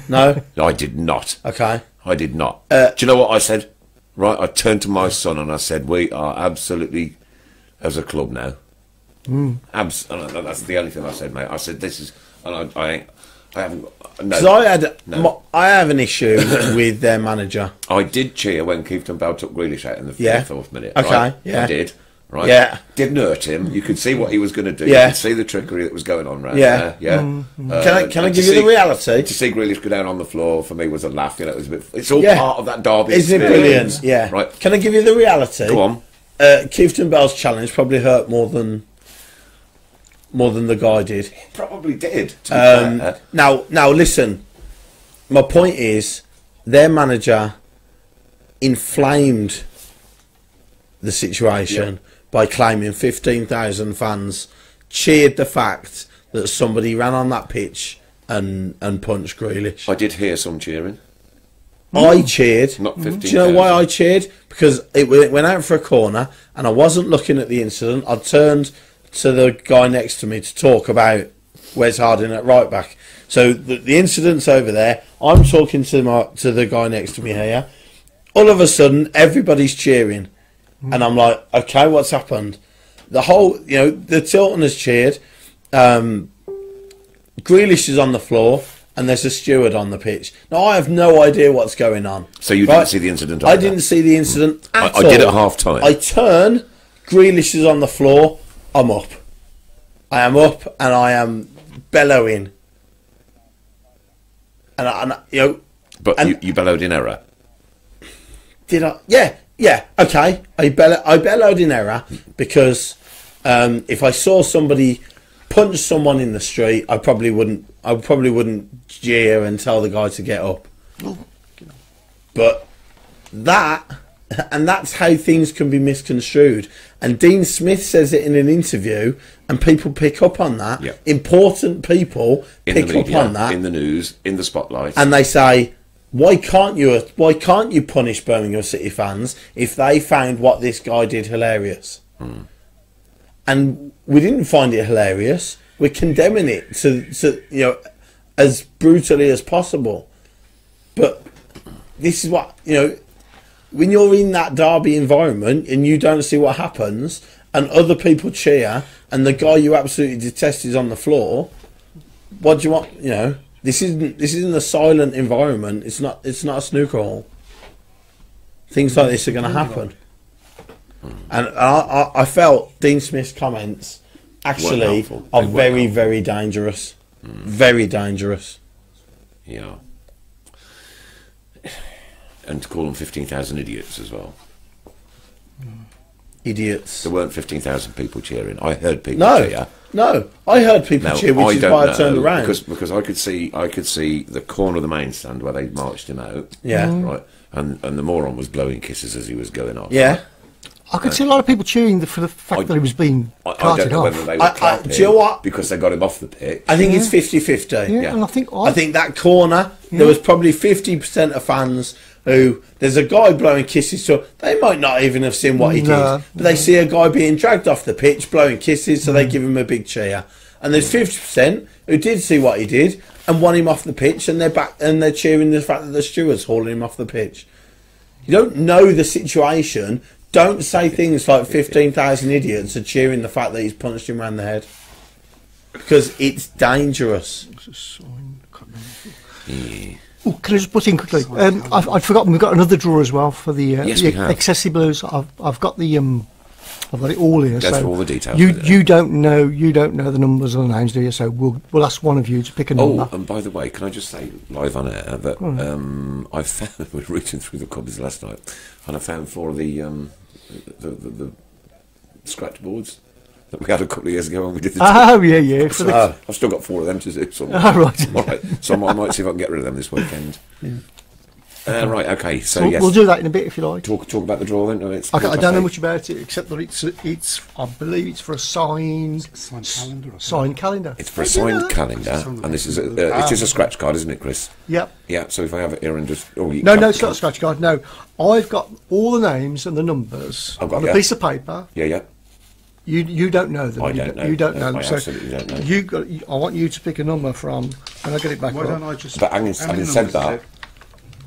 No. I did not. Okay. I did not. Do you know what I said? Right, I turned to my son and I said, "We are absolutely as a club now." And that's the only thing I said, mate. I said, "This is," and I haven't. Because No. I have an issue with their manager. I did cheer when Keith and Bell took Grealish out in the Yeah. 4th minute. Okay, Right? yeah. I did. Right. Yeah. Didn't hurt him. You could see what he was going to do. Yeah. You could see the trickery that was going on around Yeah. there. Yeah. Can I and give to you the reality? To see Grealish go down on the floor for me was a laugh. You know, it was a bit. It's all Yeah. part of that derby. Isn't it experience. brilliant? Yeah. Right. Can I give you the reality? Go on. Keith Bell's challenge probably hurt more than the guy did. Probably did. To be fair. Now listen. My point is, their manager inflamed the situation by claiming 15,000 fans cheered the fact that somebody ran on that pitch and punched Grealish. I did hear some cheering. I cheered. Not 15,000. Do you know why I cheered? Because it went out for a corner and I wasn't looking at the incident. I turned to the guy next to me to talk about Wes Harding at right back. So the incident's over there. I'm talking to the guy next to me here. All of a sudden, everybody's cheering. And I'm like, okay, what's happened? The whole, the Tilton has cheered. Grealish is on the floor. And there's a steward on the pitch. Now, I have no idea what's going on. So you didn't see the incident? I didn't see the incident at all. I did at half-time. I turn, Grealish is on the floor, I'm up. I am up and I am bellowing. But you bellowed in error. Did I? Yeah, okay. I bellowed in error because if I saw somebody punch someone in the street, I probably wouldn't jeer and tell the guy to get up. But that's how things can be misconstrued. And Dean Smith says it in an interview, and people pick up on that. Yep. Important people In pick the media, up on that, in the news, in the spotlight. and they say, "Why can't you punish Birmingham City fans if they found what this guy did hilarious?" And we didn't find it hilarious. We're condemning it to as brutally as possible. But this is what when you're in that derby environment and you don't see what happens, and other people cheer, and the guy you absolutely detest is on the floor. What do you want? This isn't a silent environment. It's not a snooker hall. Things like this are going to happen. And I felt Dean Smith's comments actually are very, very dangerous. Very dangerous. Yeah. And to call them 15,000 idiots as well. Idiots. There weren't 15,000 people cheering. I heard people cheer. No. I heard people cheer, which is why I turned around. Because I could see the corner of the main stand where they marched him out. Yeah. Right. And the moron was blowing kisses as he was going off. Yeah. I could see a lot of people cheering for the fact that he was being I don't carted know off. whether they were clapping do you know what? because they got him off the pitch. I think it's 50-50. Yeah, and I think that corner, there was probably 50% of fans who, there's a guy blowing kisses to, they might not even have seen what he did, but they see a guy being dragged off the pitch, blowing kisses, so they give him a big cheer. And there's 50% who did see what he did and want him off the pitch, and they're back and they're cheering the fact that the steward's hauling him off the pitch. You don't know the situation. Don't say things like 15,000 idiots are cheering the fact that he's punched him round the head. because it's dangerous. Yeah. Oh, can I just put in quickly? I'd forgotten we've got another draw as well for the, Yes, the we have. Excessive Blues. I've got the I've got it all here. Go so through all the details. You don't know the numbers or the names, do you? So we'll ask one of you to pick a number. Oh, and by the way, can I just say live on air that I found we were reading through the copies last night, and I found 4 of the scratch boards that we had a couple of years ago when we did the. Oh yeah. For the, I've still got 4 of them to do. Somewhere. oh, right. All right, so I might see if I can get rid of them this weekend. Right, okay. So yes, we'll do that in a bit if you like. talk about the draw then. No, it's I don't know 8. much about it except that it's I believe it's for a signed calendar. Or signed calendar. It's for a signed calendar, and this is it is a scratch card, isn't it, Chris? Yep. Yeah. So if I have it here and just No, it's not a scratch card. No, I've got all the names and the numbers I've got, on a yeah. piece of paper. Yeah. You don't know them. I don't know. You don't know I them. So absolutely don't know. I want you to pick a number from, and I'll get it back Why up. don't I just? But having how many said numbers that, is it?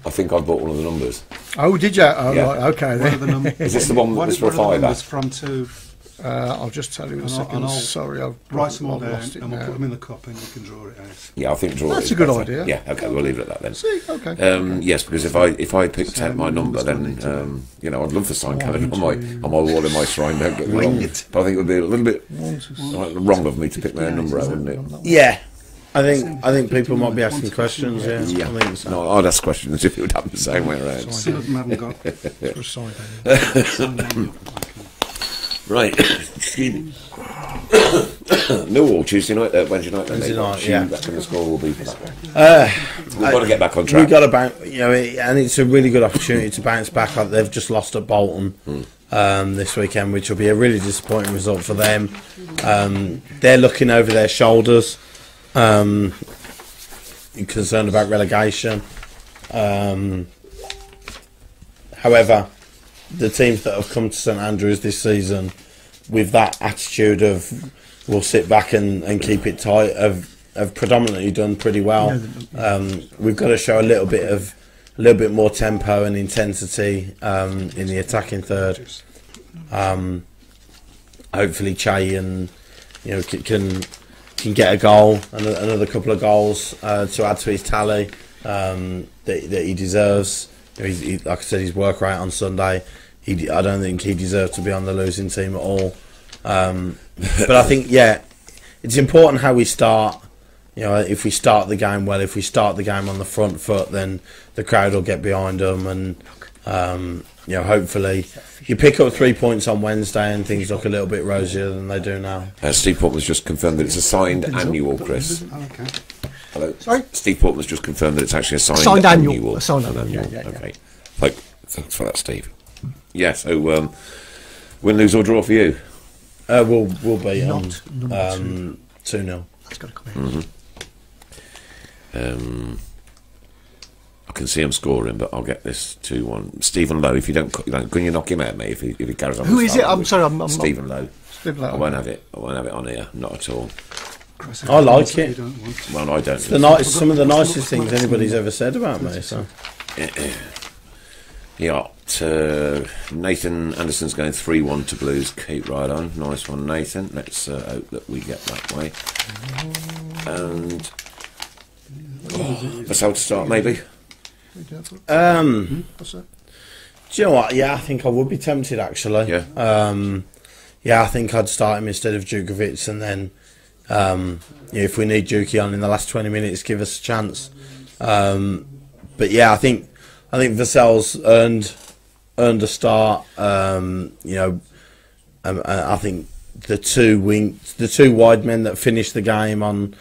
I think I've bought all of the numbers. Oh, did you? Oh, Yeah. right. Okay. What are Then. the numbers? Is this the one that was for a What are the fiver? numbers from to? I'll just tell you in a And I'll- second. and I'll Sorry, I've Write them all down, lost it and we'll now. put them in the cup, and you can draw it out. Yeah, I think draw. That's is a good better. idea. Yeah, okay, we'll leave it at that then. See, okay. Yes, because if I picked So out my number, numbers then will need to I'd love to sign calendar on my wall in my shrine. Don't get me wrong, but I think it would be a little bit wrong of me to pick my own number out, wouldn't it? Yeah, I think people might be asking questions. Yeah, I think so. No, I'd ask questions if it would happen the same way around. Some of them haven't got. For a signed Right, excuse me. Millwall Tuesday night, Wednesday night. Wednesday night, Do you yeah. reckon the score will be for that? We've got to get back on track. We got to bounce, and it's a really good opportunity to bounce back. They've just lost at Bolton this weekend, which will be a really disappointing result for them. They're looking over their shoulders, concerned about relegation. However, the teams that have come to St Andrews this season with that attitude of we'll sit back and keep it tight have predominantly done pretty well. We've got to show a little bit more tempo and intensity in the attacking third. Hopefully Che and can get a goal and another couple of goals to add to his tally that he deserves. He, like I said, his work rate on Sunday, I don't think he deserved to be on the losing team at all. But I think, it's important how we start. If we start the game well, if we start the game on the front foot, then the crowd will get behind them, and hopefully you pick up 3 points on Wednesday and things look a little bit rosier than they do now. Steve Portman's just confirmed that it's a signed annual, Chris. Oh, okay. Hello? Sorry? Steve Portman's just confirmed that it's actually a signed annual. annual. A signed annual, yeah. Okay. Thanks for that, Steve. Yeah, so win, lose or draw for you? We'll be Not number 2-0. That's got to come in. I can see him scoring, but I'll get this 2-1. Stephen Lowe, if you don't, can you knock him out, mate? If he carries on. Who with is style it? I'm with sorry, I'm Stephen Lowe. Stephen Lowe. I won't have it. I won't have it on here. Not at all. Chris, I like you it. don't want. Well, I don't. Some of the nicest things anybody's ever said about me. So Yeah, Nathan Anderson's going 3-1 to Blues. Keep right on. Nice one, Nathan. Let's hope that we get that way. And let's hope to start, maybe. What's that? do you know what? Yeah, I think I would be tempted actually. Yeah. I think I'd start him instead of Djukovic, and then if we need Djuki on in the last 20 minutes, give us a chance. But yeah, I think Vassell's earned a start. I think the two wide men that finished the game on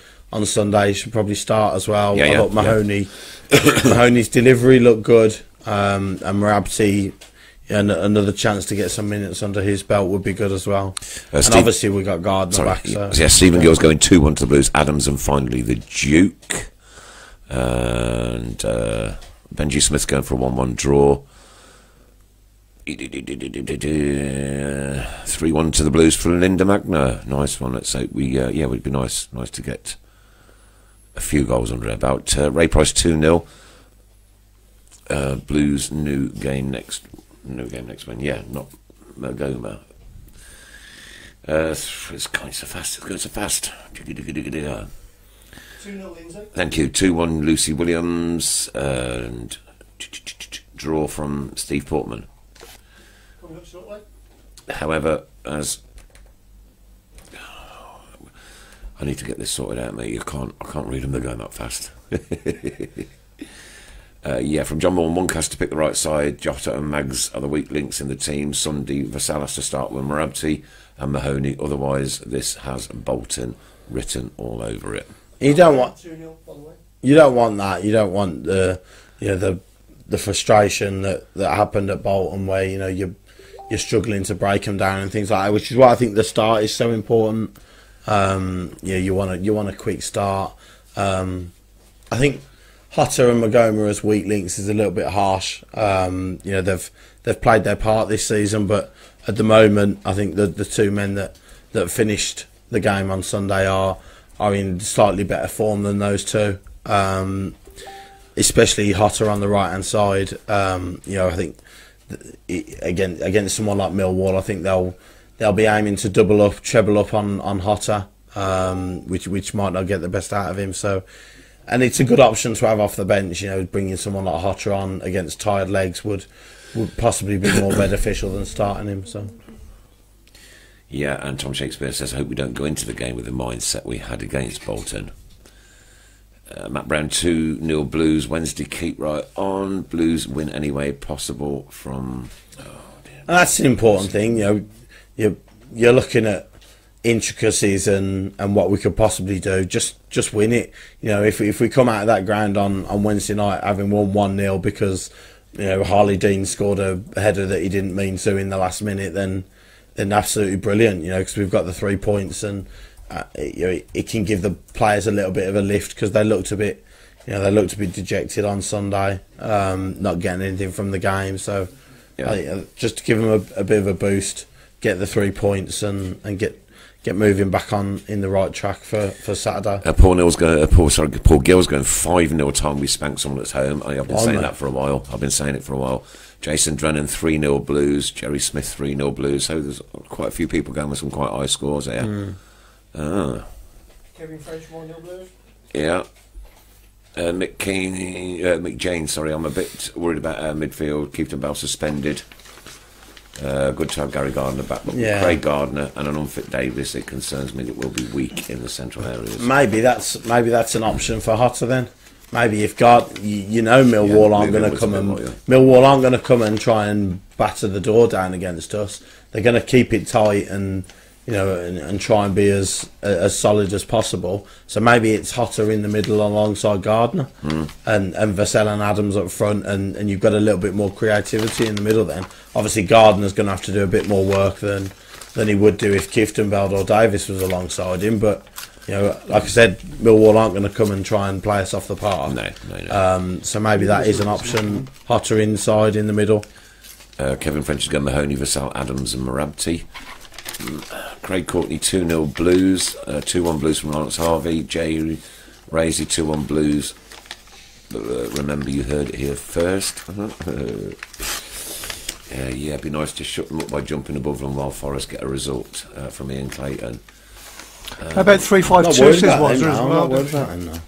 Sunday should probably start as well. I thought Mahoney's delivery looked good, and Marabti, another chance to get some minutes under his belt would be good as well. And obviously we got Gardner back. So. Yeah, Stephen Gill's going 2-1 to the Blues. Adams and finally the Duke. And Benji Smith going for a 1-1 draw. 3-1 to the Blues for Linda Magna. Nice one. Let's hope it would be nice to get a few goals under our belt. Ray Price 2-0. Blues new game next one. Yeah, not Magoma. It's going so fast. It's going so fast. 2-0 Lindsay. Thank you. 2-1 Lucy Williams and draw from Steve Portman. Coming up shortly. However, as I need to get this sorted out, mate. I can't read them. They're going that fast. From John Moore, Monk has to pick the right side. Jota and Mags are the weak links in the team. Sunday, Vassal has to start with Marabti and Mahoney. Otherwise, this has Bolton written all over it. You don't want 2-0, by the way. You don't want that. You don't want the frustration that happened at Bolton, where you're struggling to break them down and things like that. Which is why I think the start is so important. You want a quick start. I think Hotter and Magoma as weak links is a little bit harsh. They've played their part this season, but at the moment, I think the two men that finished the game on Sunday are in slightly better form than those two. Especially Hotter on the right hand side. I think against someone like Millwall, I think they'll be aiming to double up, treble up on Hotter, which might not get the best out of him. So, and it's a good option to have off the bench. Bringing someone like Hotter on against tired legs would possibly be more beneficial than starting him. So. Yeah, and Tom Shakespeare says, I hope we don't go into the game with the mindset we had against Bolton. Matt Brown 2-0 Blues. Wednesday, keep right on. Blues win any way possible from... That's an important thing. You're looking at intricacies and what we could possibly do. Just win it. If we come out of that ground on Wednesday night having won 1-0 because Harley Dean scored a header that he didn't mean to in the last minute, then absolutely brilliant. Because we've got the 3 points and it can give the players a little bit of a lift because they looked a bit dejected on Sunday, not getting anything from the game. So just to give them a bit of a boost, get the 3 points and get moving back on in the right track for Saturday. Paul Gill's going 5-0 time we spank someone that's home. I've been saying that for a while. Jason Drennan 3-0 Blues. Jerry Smith 3-0 Blues. So there's quite a few people going with some quite high scores here. Kevin French 1-0 Blues. Yeah. Mick Jane, I'm a bit worried about midfield. Keepton Bell suspended. Good to have Gary Gardner back, but with Craig Gardner and an unfit Davis, it concerns me that we'll be weak in the central areas. Maybe that's an option for Hotter then. Maybe if Millwall aren't going to come Millwall aren't going to come and try and batter the door down against us. They're going to keep it tight and and try and be as solid as possible. So maybe it's Hotter in the middle alongside Gardner and Vassell and Adams up front, and you've got a little bit more creativity in the middle then. Obviously Gardner's going to have to do a bit more work than he would do if Kieftenbeld or Davis was alongside him, but like I said, Millwall aren't going to come and try and play us off the park. No. So maybe that is an option. Hotter inside in the middle. Kevin French has got Mahoney, Vassell, Adams and Marabti. Craig Courtney 2-0 Blues. 2-1 Blues from Lawrence Harvey. Jay Raisey 2-1 Blues. Remember, you heard it here first. It'd be nice to shut them up by jumping above them while Forest get a result from Ian Clayton. How about 3-5-2 says was as well?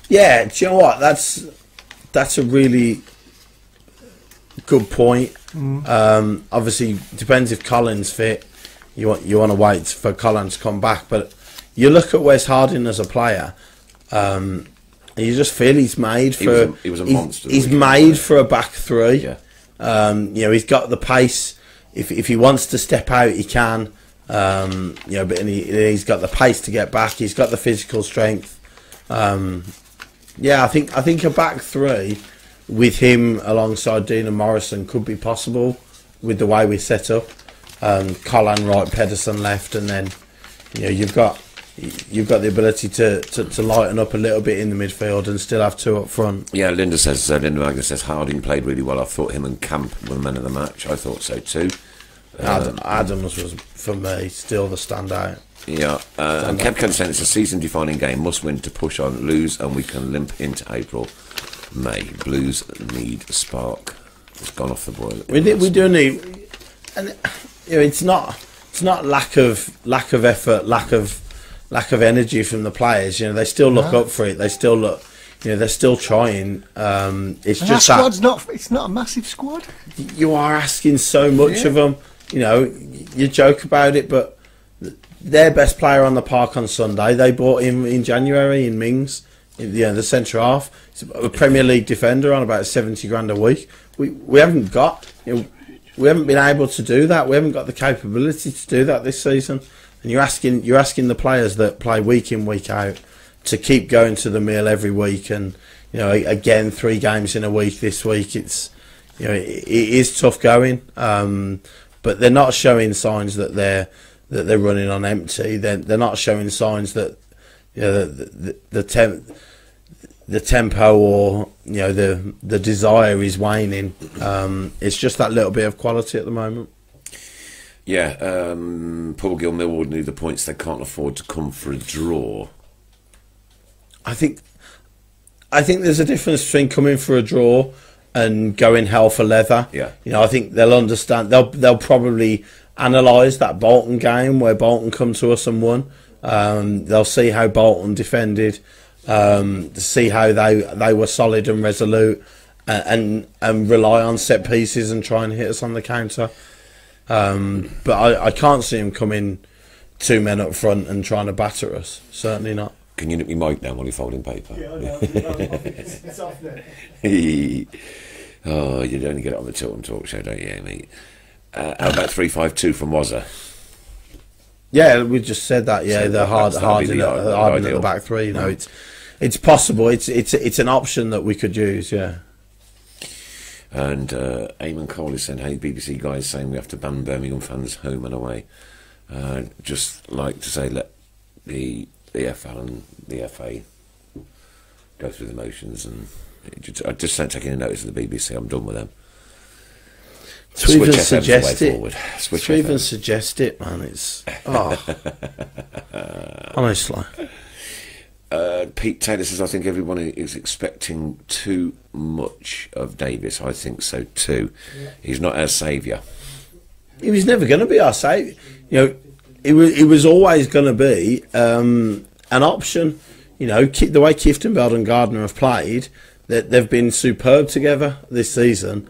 Yeah, do you know what? That's a really good point. Obviously, depends if Colin's fit. You want to wait for Colin to come back, but you look at Wes Harding as a player, and you just feel he's made for. He was a monster. He's made for a back three. Yeah. He's got the pace. If he wants to step out, he can. But he's got the pace to get back. He's got the physical strength. I think a back three with him alongside Dean and Morrison could be possible with the way we set up. Colin right, Pedersen left, and then you've got the ability to lighten up a little bit in the midfield and still have two up front. Yeah, Linda Wagner says Harding played really well. I thought him and Camp were the men of the match. I thought so too. Adams was, for me, still the standout. Yeah, and Kev saying it's a season-defining game. Must win to push on, lose, and we can limp into April, May. Blues need a spark. It's gone off the boil. We do need, and it's not it's not lack of effort, lack of energy from the players. You know, they still look up for it. They still look. You know, they're still trying. It's And just that squad's not. It's not a massive squad. you are asking so much Yeah. of them. You know, you joke about it, but their best player on the park on Sunday, they bought him in January in Mings, the centre half. He's a Premier League defender on about 70 grand a week. We haven't got, we haven't been able to do that. We haven't got the capability to do that this season. And you're asking the players that play week in, week out to keep going to the mill every week, and again 3 games in a week this week. It's it is tough going, but they're not showing signs that they're running on empty. They're not showing signs that the tempo or the desire is waning. It's just that little bit of quality at the moment. Yeah, Paul Gill Millwall need the points. They can't afford to come for a draw. I think there's a difference between coming for a draw and going hell for leather. Yeah. I think they'll understand. They'll probably analyse that Bolton game where Bolton come to us and won. They'll see how Bolton defended, see how they were solid and resolute, and rely on set pieces and try and hit us on the counter. But I can't see them coming 2 men up front and trying to batter us. Certainly not. Can you nip your mic down while you're folding paper? Yeah, I know. It's off there. Oh, you'd only get it on the Tilton Talk Show, don't you, mate? How about 3-5-2 from Wazza? Yeah, we just said that. Yeah, So the hard that'd be in the at the ideal. back three. It's possible. It's an option that we could use. Yeah. And Eamon Cole is saying, "Hey, BBC guys, saying we have to ban Birmingham fans home and away." Just like to say, let the EFL and the FA go through the motions, and I just don't take any notice of the BBC. I'm done with them. To even FM's the way suggest it, forward. Switch to even FM. suggest it, man, it's honestly. Pete Taylor says, "I think everyone is expecting too much of Davis. I think so too. He's not our saviour." He was never going to be our saviour. It was always going to be an option. The way Kieftenbeld and Gardner have played, they've been superb together this season.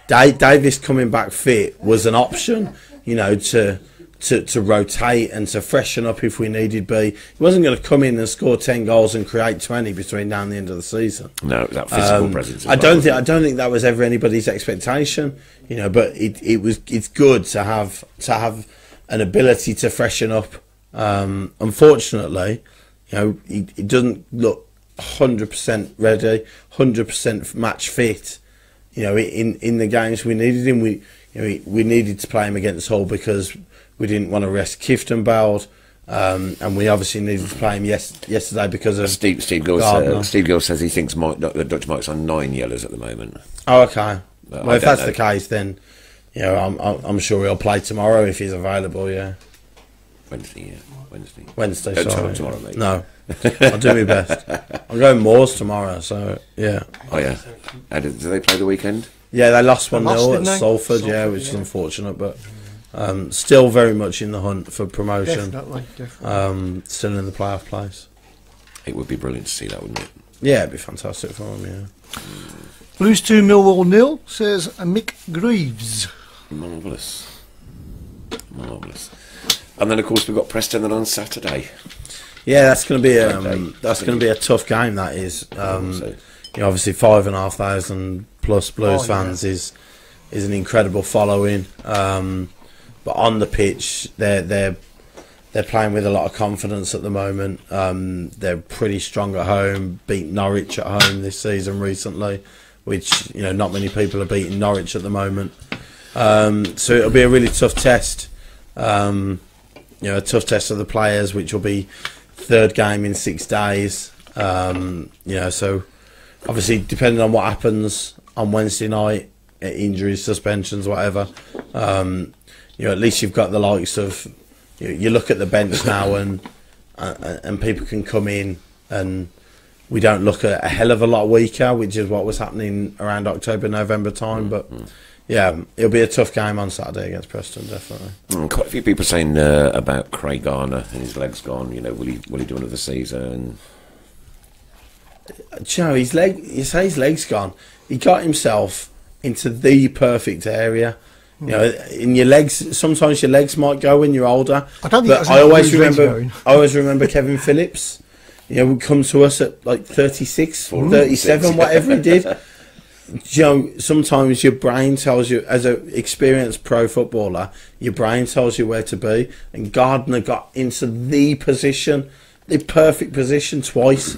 Davis coming back fit was an option, to rotate and to freshen up if we needed be. He wasn't going to come in and score 10 goals and create 20 between now and the end of the season. No, that physical presence. I don't think that was ever anybody's expectation. But it's good to have an ability to freshen up. Unfortunately, he doesn't look 100% ready, 100% match fit. In the games we needed him, we needed to play him against Hull because we didn't want to rest Kieftenbeld, and we obviously needed to play him yesterday because of Steve Gill says he thinks Dutch Mike's on 9 yellows at the moment. Oh, okay. Well, Well, if that's the case, then I'm sure he'll play tomorrow if he's available. Yeah, Wednesday. Wednesday. Don't Sorry, tomorrow, mate. No, I'll do my best. I'm going Moors tomorrow, so yeah. Oh yeah. Do they play the weekend? Yeah, they lost 1-0 at didn't they? Salford, which is unfortunate, but still very much in the hunt for promotion. Definitely. Still in the playoff place. It would be brilliant to see that, wouldn't it? Yeah, it'd be fantastic for them. Yeah. Blues 2, Millwall 0, says Mick Greaves. Marvellous. And then of course we've got Preston then on Saturday. Yeah, that's going to be Okay. a tough game. That is. Obviously 5,500 plus Blues fans is an incredible following. But on the pitch, they're playing with a lot of confidence at the moment. They're pretty strong at home. Beat Norwich at home this season recently, which not many people are beating Norwich at the moment. So it'll be a really tough test. A tough test for the players, which will be third game in 6 days. So obviously depending on what happens on Wednesday night, injuries, suspensions, whatever. At least you've got the likes of. You look at the bench now, and people can come in, and we don't look a hell of a lot weaker, which is what was happening around October, November time. But Yeah, it'll be a tough game on Saturday against Preston, definitely. Quite a few people saying about Craig Garner and his legs gone. You know, will he do another season? Do you know, his leg? You say his leg's gone. He got himself into the perfect area. You know, in your legs. Sometimes your legs might go when you're older. I don't think. But I always remember Kevin Phillips. You know, would come to us at like 36, 37, whatever he did. You know, sometimes your brain tells you, as an experienced pro footballer, your brain tells you where to be. And Gardner got into the position, the perfect position twice.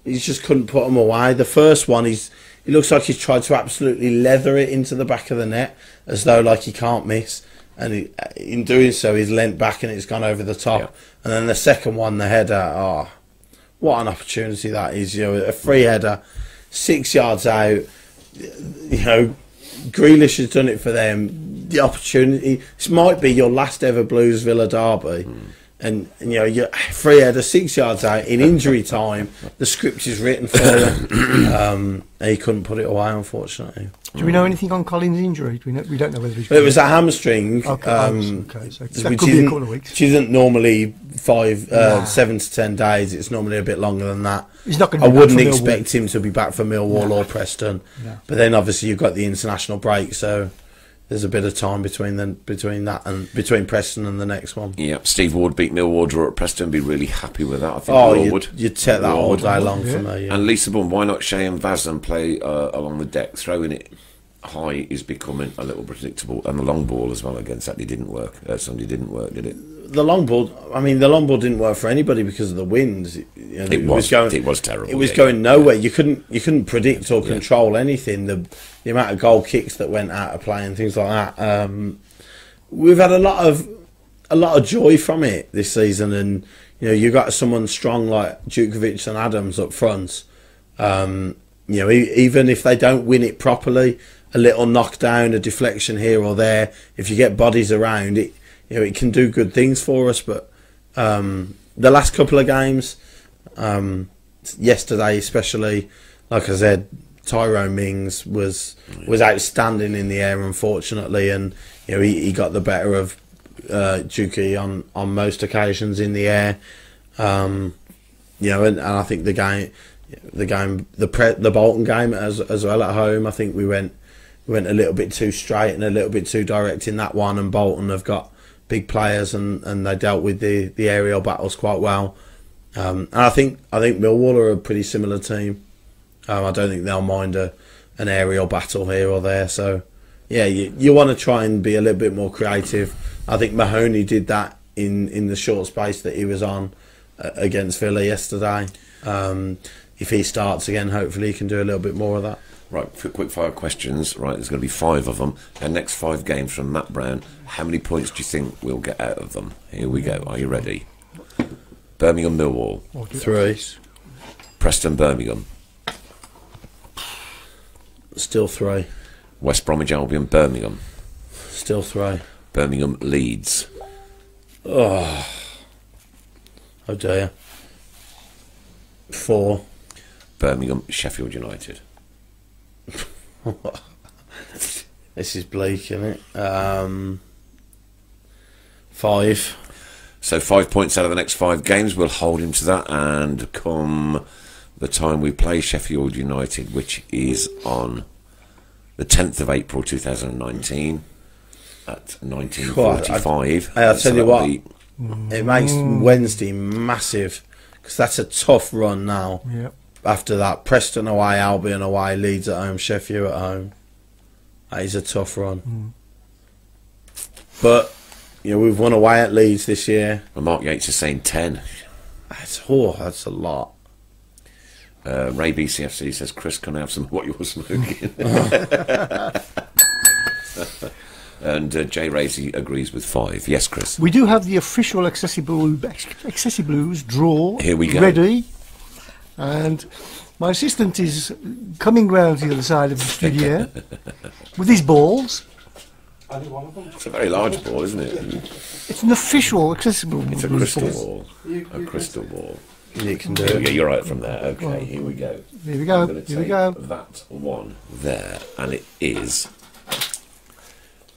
He just couldn't put them away. The first one, he looks like he's tried to absolutely leather it into the back of the net, as though like he can't miss. And in doing so, he's leant back and it's gone over the top. Yeah. And then the second one, the header, what an opportunity that is. You know, a free header, 6 yards out. You know, Grealish has done it for them. The opportunity, this might be your last ever Blues Villa derby. And you know, your free header 6 yards out in injury time. The script is written for you. He couldn't put it away, unfortunately. Do we know anything on Collins' injury? We don't know whether he's. But it was a hamstring. Okay, okay, so that which could be a couple of weeks. Which isn't normally 7 to 10 days. It's normally a bit longer than that. He's not going I to be wouldn't back for expect Millwall. him to be back for Millwall or Preston. No. But then obviously you've got the international break, so there's a bit of time between that and between Preston and the next one. Yeah, Steve Ward beat Millwall, draw at Preston. Be really happy with that. I think we all would. You'd take that all day long for me. Yeah. And Lisa Bunn, why not Shea and Vazan play along the deck? Throwing it high is becoming a little predictable, and the long ball as well against Saturday didn't work. Sunday didn't work, did it? The long ball. I mean, the long ball didn't work for anybody because of the winds. It was terrible. It was going nowhere. You couldn't predict or control anything. The amount of goal kicks that went out of play and things like that. We've had a lot of joy from it this season, and you know, you got someone strong like Djukovic and Adams up front. You know, even if they don't win it properly, a little knockdown, a deflection here or there, if you get bodies around it, you know, it can do good things for us. But the last couple of games, yesterday especially, like I said, Tyrone Mings was outstanding in the air, unfortunately, and you know, he got the better of Juki on most occasions in the air. You know, and I think the Bolton game as well at home, I think we went a little bit too straight and a little bit too direct in that one, and Bolton have got big players and they dealt with the aerial battles quite well. And I think Millwall are a pretty similar team. I don't think they'll mind an aerial battle here or there. So yeah, you want to try and be a little bit more creative. I think Mahoney did that in the short space that he was on against Villa yesterday. If he starts again, hopefully he can do a little bit more of that. Right, for quick fire questions. Right, there's going to be 5 of them. Our next 5 games from Matt Brown. How many points do you think we'll get out of them? Here we go. Are you ready? Birmingham, Millwall. 3. Preston, Birmingham. Still 3. West Bromwich Albion, Birmingham. Still 3. Birmingham, Leeds. Oh dear. 4. Birmingham, Sheffield United. This is bleak, isn't it? 5. So 5 points out of the next 5 games. We'll hold him to that, and come the time we play Sheffield United, which is on the 10th of April 2019 at 19:45. I'll tell you what, it makes Wednesday massive, because that's a tough run now. Yep. After that, Preston away, Albion away, Leeds at home, Sheffield at home. That is a tough run. But you know, we've won away at Leeds this year. And Mark Yates is saying 10. That's a lot. Ray BCFC says, Chris, can I have some of what you're smoking? And Jay Racy agrees with 5. Yes, Chris. We do have the official Excessive Blues draw Here we go. ready. And my assistant is coming round to the other side of the studio with his balls. It's a very large ball, isn't it? It's an official accessible. It's a crystal ball. A crystal ball. You can do Here we it. go. You're right from there. Okay, here we go. Here we go. I'm gonna Here we take go. that one there, and it is.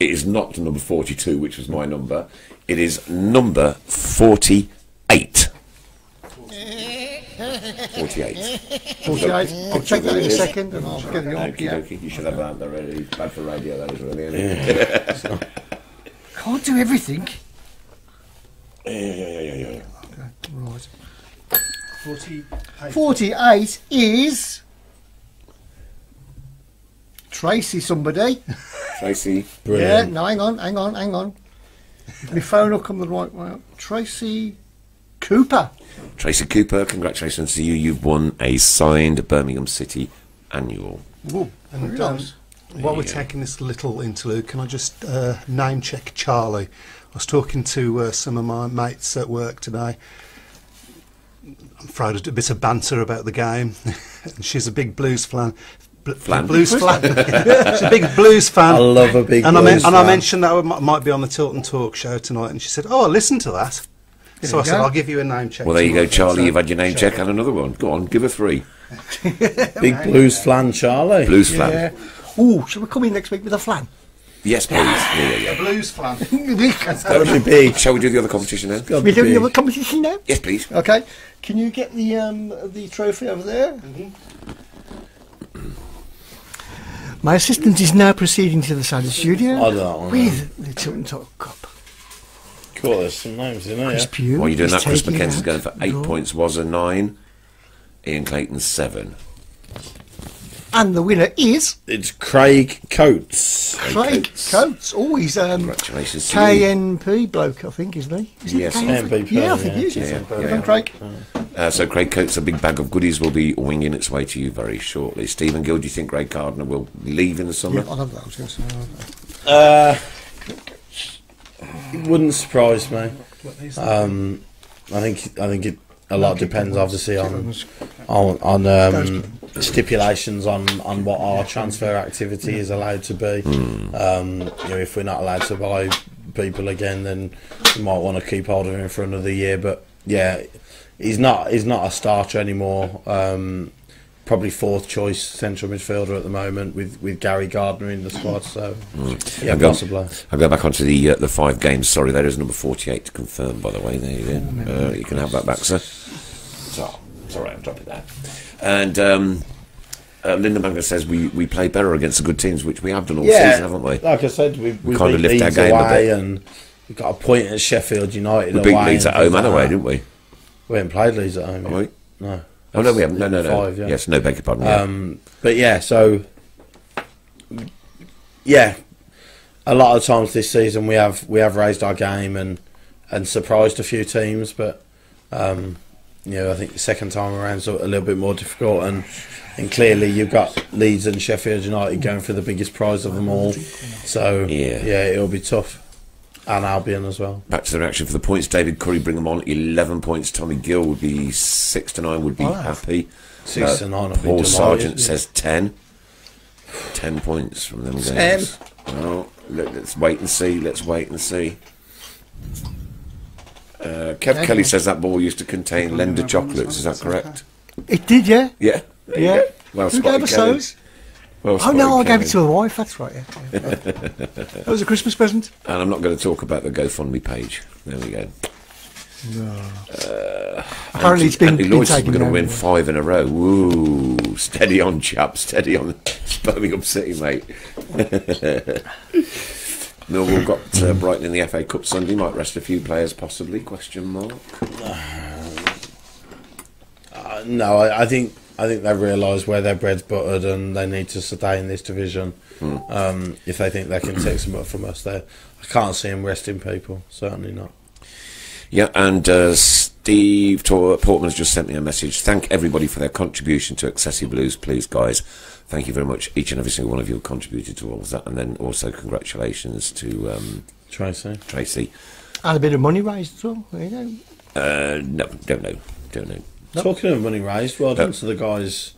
It is not number 42, which was my number. It is number 48. 48. 48. I'll check that in a second and I'll get it on. Okie Yeah. dokie. You should have that there ready. Bad for radio, that is really. Isn't it? Can't do everything. Yeah. Right. 48. 48 is Tracy somebody. Tracy. Brilliant. Yeah, no, hang on. If my phone will come the right way up. Tracy Cooper. Tracy Cooper, congratulations to you. You've won a signed Birmingham City annual. Ooh, And nice. while we're taking this little interlude, can I just name check Charlie? I was talking to some of my mates at work today. I'm afraid a bit of banter about the game. And she's a big blues fan. Flan? Blues fan. She's a big blues fan. I love a big and blues I fan. mentioned that I might be on the Tilton Talk show tonight, and she said, "Oh, listen to that." So you I said, go. "I'll give you a name check." Well, there you go, tonight." Charlie. So- You've had your name check and another one. Go on, give her 3. Big blues flan, Charlie. Blues flan. Yeah. Ooh, shall we come in next week with a flan? Yes, please. Yeah. Blues fan. That'll be big. Shall we do the other competition then? Gotta We be doing big. the competition now? Yes, please. Okay. Can you get the trophy over there? My assistant is now proceeding to the side of the studio I don't with the Tilton Talk Cup. Cool, there's some names in there. Chris Yeah. Pugh While you're doing is that, Chris taking McKenzie's out going for 8 your- points, was a 9. Ian Clayton 7. And the winner is It's Craig Coates. Craig Coates. Always Congratulations to you. KNP bloke, I think, isn't he? Is he Yes. KNP, Yeah, I think yeah. he is. Yeah. Well done, Craig. So Craig Coates, a big bag of goodies, will be winging its way to you very shortly. Stephen Gill, do you think Greg Gardner will leave in the summer? Yeah, I love that. I was going to say. It wouldn't surprise me. I think it a lot depends, obviously, on stipulations on what our transfer activity is allowed to be. If we're not allowed to buy people again, then we might want to keep hold of him for another year. But yeah, he's not a starter anymore. Probably 4th choice central midfielder at the moment with Gary Gardner in the squad. So yeah, possibly. I'll go back onto the 5 games. Sorry, there is number 48 to confirm, by the way. There you go. You can have that back, sir. So, sorry, I'll drop it there. And Linda Manga says we play better against the good teams, which we have done all season, haven't we? Like I said, we kind of beat lift our Leeds game a away, bit. and we got a point at Sheffield United. We beat away Leeds and at home things and like away, that. didn't we? We haven't played Leeds at home Have yet. we? No. Oh, no, we haven't. No. 5, yeah. Yes, no, beg your pardon. Yeah. But yeah, so yeah, a lot of times this season we have raised our game and surprised a few teams, but I think the second time around is a little bit more difficult, and clearly you've got Leeds and Sheffield United going for the biggest prize of them all, so yeah, it'll be tough. And Albion as well. Back to the reaction for the points. David Curry, bring them on. 11 points. Tommy Gill would be 6 to 9. Would be happy. 6 to 9. I'd be Paul delighted, Sargent yeah. says 10. 10 points from them 10. games. Well, let's wait and see. Let's wait and see. Kev Kelly says that ball used to contain Lender chocolates. Is that correct? It did, yeah. Yeah. There you Yeah. go. Well Who spotted, gave us Kelly. those? Well Oh spotted, no, I gave Kelly. it to a wife. That's right. Yeah. That was a Christmas present. And I'm not going to talk about the GoFundMe page. There we go. Apparently, it's been Lloyd's taken going to down. win 5 in a row. Woo! Steady on, chap. Steady on. Birmingham City, mate. Millwall got Brighton in the FA Cup Sunday. Might rest a few players, possibly? Question mark. No, I think they've realised where their bread's buttered and they need to stay in this division. If they think they can take some up from us, I can't see them resting people. Certainly not. Yeah, and Steve Portman's just sent me a message. Thank everybody for their contribution to Excessive Blues, please, guys. Thank you very much. Each and every single one of you have contributed to all of that. And then also congratulations to Tracy. And a bit of money raised as well. There you go. No, don't know. Talking of money raised, well done to the guys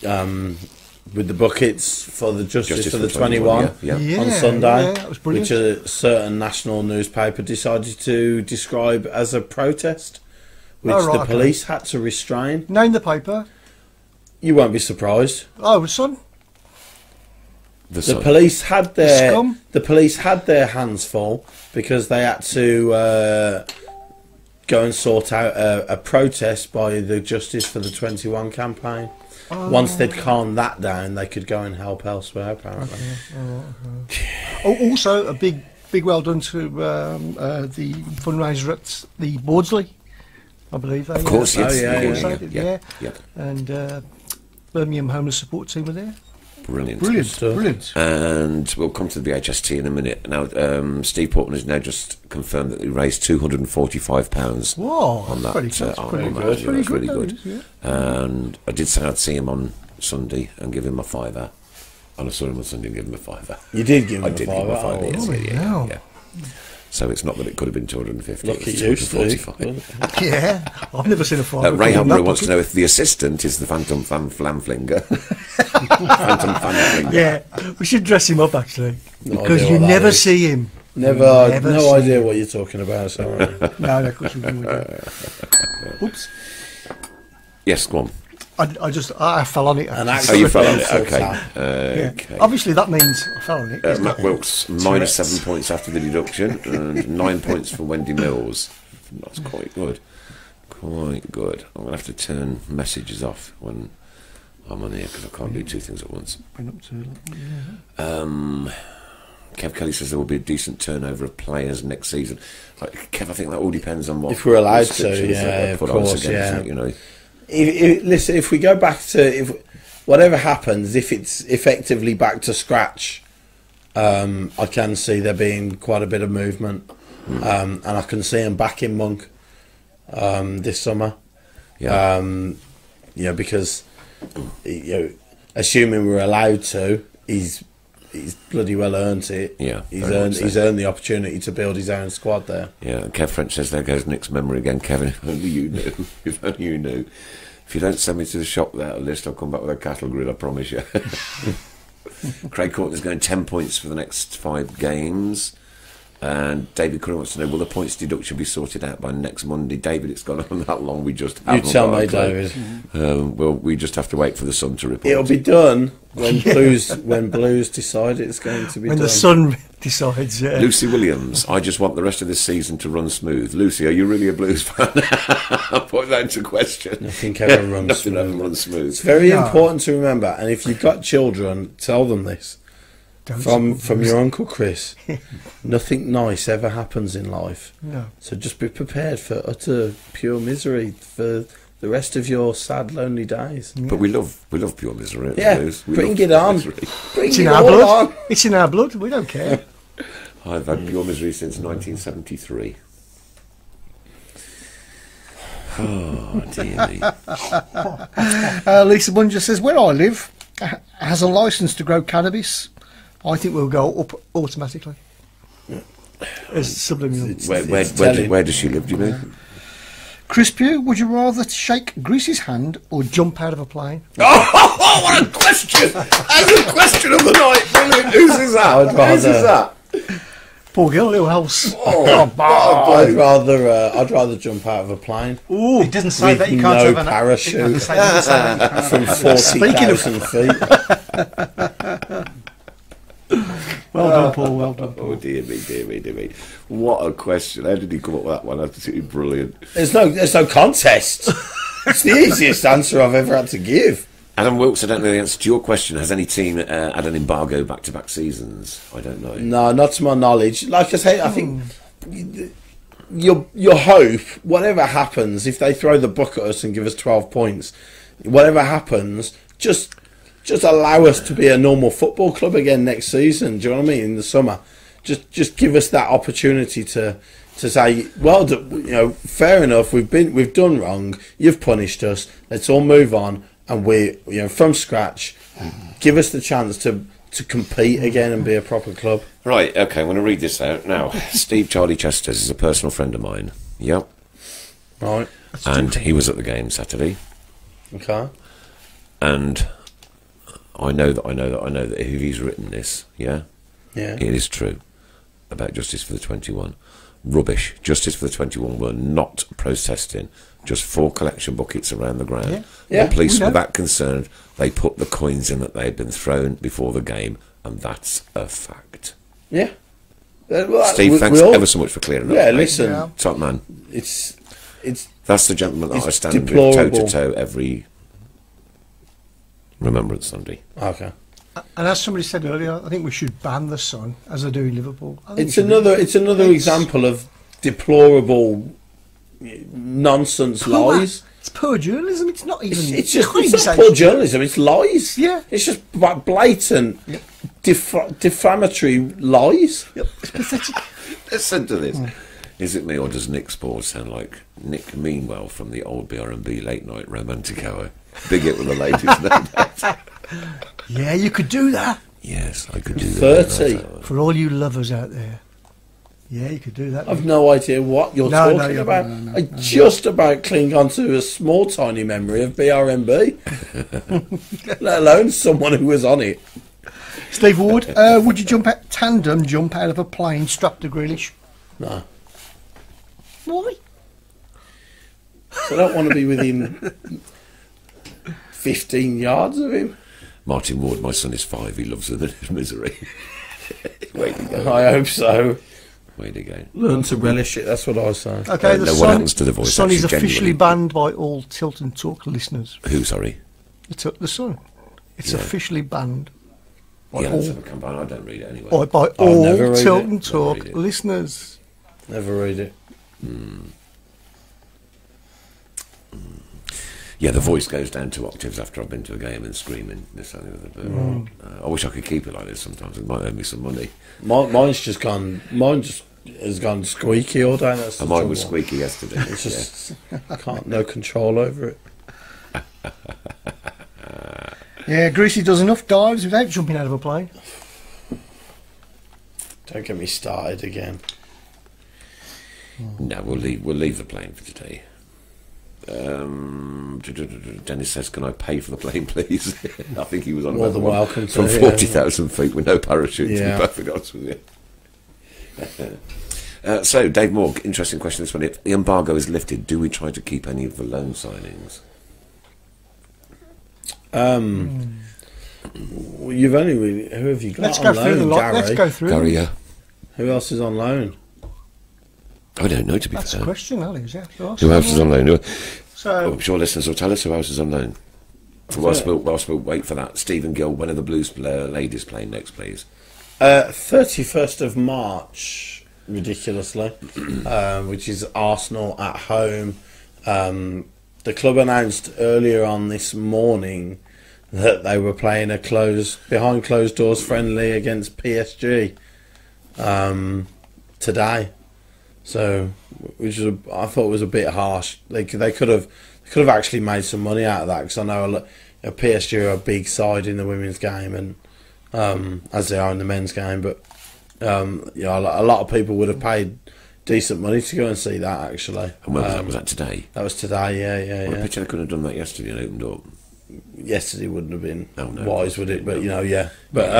with the buckets for the Justice for the 21 yeah. on Sunday, yeah, that was brilliant. which a certain national newspaper decided to describe as a protest, which Oh, right, the okay. police had to restrain. Name the paper. You won't be surprised. Oh, son. The The Sun. police had their Scum? the police had their hands full because they had to go and sort out a protest by the Justice for the 21 campaign. Once they'd calmed that down, they could go and help elsewhere. Apparently, Oh, also a big well done to the fundraiser at the Bawdsley, I believe. Of course, yes. Oh, yeah, yeah. And Birmingham Homeless Support Team were there. Brilliant. stuff. Brilliant. And we'll come to the BHST in a minute. Now, Steve Portman has now just confirmed that he raised £245 Whoa, on that. pretty good. On Pretty that. good. Yeah, Pretty that's good, really that good. is, yeah. And I did say I'd see him on Sunday and give him a fiver. And I saw him on Sunday and give him a fiver. You did give him I a did fiver. give him a fiver. Oh, Yes, bloody yeah. hell. So it's not that it could have been 250. Lucky it you, was Steve. 245. Yeah, I've never seen a fight. Ray Humber wants to know if the assistant is the Phantom Flamflinger. Phantom Flamflinger. Yeah, we should dress him up actually, No because idea you what that never is. see him. Never, Never no seen idea him. what you're talking about. Sorry. No, of course we do. Oops, Yes, go on. I fell on it. An Oh, you fell on it. accidental Okay. tap. Yeah. Okay. Obviously, that means I fell on it. Matt Wilkes, minus Tourette's. 7 points after the deduction, and 9 points for Wendy Mills. That's quite good. Quite good. I'm going to have to turn messages off when I'm on here because I can't do two things at once. Been up to Kev Kelly says there will be a decent turnover of players next season. Kev, I think that all depends on what If we're allowed to, restrictions yeah, they of put on us course, again, yeah. isn't it, you know. Listen, if we go back to whatever happens, if it's effectively back to scratch, I can see there being quite a bit of movement, and I can see him back in Monk this summer. Yeah. Because assuming we're allowed to, he's bloody well earned it. Yeah, he's very much earned so. he's earned the opportunity to build his own squad there. Yeah, and Kev French says there goes Nick's memory again. Kevin, if only you knew. If only you knew. If you don't send me to the shop without a list, I'll come back with a cattle grid, I promise you. Craig Courtney's going 10 points for the next 5 games. And David Curran wants to know, will the points deduction be sorted out by next Monday? David, it's gone on that long, we just You haven't tell got a me, clue. David. Well, we just have to wait for the Sun to report. It'll be done when Blues decide it's going to be when done. the sun decides. Yeah. Lucy Williams, I just want the rest of this season to run smooth. Lucy, are you really a Blues fan? I'll put that into question. Nothing ever runs Nothing smooth. ever runs smooth. It's very No. important to remember, and if you've got children, tell them this. Don't From your Uncle Chris, nothing nice ever happens in life. No. So just be prepared for utter pure misery for the rest of your sad, lonely days. But we love pure misery. at the Yeah, Blues. We bring love it pure on. misery. Bring It's it in our all blood. on. It's in our blood. We don't care. I've had pure misery since 1973. Oh, dear me. Lisa Bunger says, where I live has a licence to grow cannabis. I think we'll go up automatically. As subliminal. Where does she live, do you know? Chris Pugh, would you rather shake Grease's hand or jump out of a plane? Oh, what a question! That's the question of the night. Brilliant. Whose is that? I'd rather- Whose is that? Poor girl, who else? I'd rather jump out of a plane Ooh, It doesn't say with that you can't no have an parachute It doesn't say that you can't from have 40,000 feet. well done, Paul, well done. Oh, dear me, dear me, dear me. What a question. How did he come up with that one? Absolutely brilliant. There's no contest. It's the easiest answer I've ever had to give. Adam Wilkes, I don't know the answer to your question. Has any team had an embargo back-to-back seasons? I don't know. No, not to my knowledge. Like I say, I think your hope, whatever happens, if they throw the book at us and give us 12 points, whatever happens, just allow us to be a normal football club again next season. Do you know what I mean? In the summer, just give us that opportunity to say, well, fair enough. We've done wrong. You've punished us. Let's all move on, and we, from scratch, give us the chance to compete again and be a proper club. Right, okay, I'm going to read this out now. Steve Charlie Chesters is a personal friend of mine. Yep. Right. And he was at the game Saturday. Okay. And I know that if he's written this, yeah, Yeah. it is true about Justice for the 21. rubbish. Justice for the 21 were not protesting. Just 4 collection buckets around the ground. Yeah, The police we know. were that concerned. They put the coins in that they had been thrown before the game, and that's a fact. Yeah. Well, Steve, thanks all- ever so much for clearing up. Yeah, mate. listen, Yeah. Top man. it's That's the gentleman that It's I stand with deplorable. toe to toe every Remembrance Sunday. okay. And as somebody said earlier, I think we should ban the Sun as they do in Liverpool. I think It's we should. another example of deplorable nonsense lies. It's poor journalism. It's not even. It's just can't it's even not say poor it's- journalism. It's lies. Yeah. It's just blatant defamatory lies. Yep, it's pathetic. Listen to this. Is it me, or does Nick Spore sound like Nick Meanwell from the old BR&B late night romantic hour? Big hit with the ladies, no doubt. Yeah, you could do that Yes, I could do that. 30. for all you lovers out there. Yeah, you could do that. I've no idea what you're No, no, talking yeah, about. no. I just about cling on to a small, tiny memory of BRMB, let alone someone who was on it. Steve Ward, would you jump out of a plane strapped to Grealish? No. Why? I don't want to be within 15 yards of him. Martin Ward, my son is 5. He loves the misery. Way to go. I hope so. Way to go. Learn to relish it, that's what I say. Okay, know what happens to the voice, Sun is actually, officially genuinely. banned by all Tilton Talk listeners. Who, sorry? The Sun. It's Yeah. officially banned by Yeah, all, that's come by. I don't read it anyway. by I'll all never read it. Tilton Never Talk read it. listeners. Never read it. Yeah, the voice goes down 2 octaves after I've been to a game and screaming this and the other. I wish I could keep it like this sometimes. It might earn me some money. Mine's just gone. Mine just has gone squeaky all day. That's the And mine was trouble. squeaky yesterday. It's just I can't no control over it. Yeah, Greasy does enough dives without jumping out of a plane. Don't get me started again. No, we'll leave the plane for today. Dennis says, "Can I pay for the plane, please?" I think he was on More about than one welcome to, from yeah. 40,000 feet with no parachute. To Yeah. be perfectly honest with you. So, Dave Moore, interesting question this one. If the embargo is lifted, do we try to keep any of the loan signings? Well, you've only really, who have you got Let's on go through loan? the lot. Gary? Let's go through them. Gary, yeah. Who else is on loan? I don't know, to be That's fair. a question, that is, yeah. Who else is on loan? Oh, So, I'm sure listeners will tell us who else is on loan. Whilst we'll wait for that, Stephen Gill, when are the Blues ladies playing next, please? 31st of March, ridiculously, which is Arsenal at home. The club announced earlier on this morning that they were playing a behind closed doors friendly against PSG today. So, which was I thought was a bit harsh. They could have actually made some money out of that, because I know PSG are a big side in the women's game, and as they are in the men's game. But a lot of people would have paid decent money to go and see that, actually. And when was that? Was that today? That was today. Yeah. I bet you they could have done that yesterday and opened up. Yesterday wouldn't have been Oh, no, wise, would it? But no. yeah. But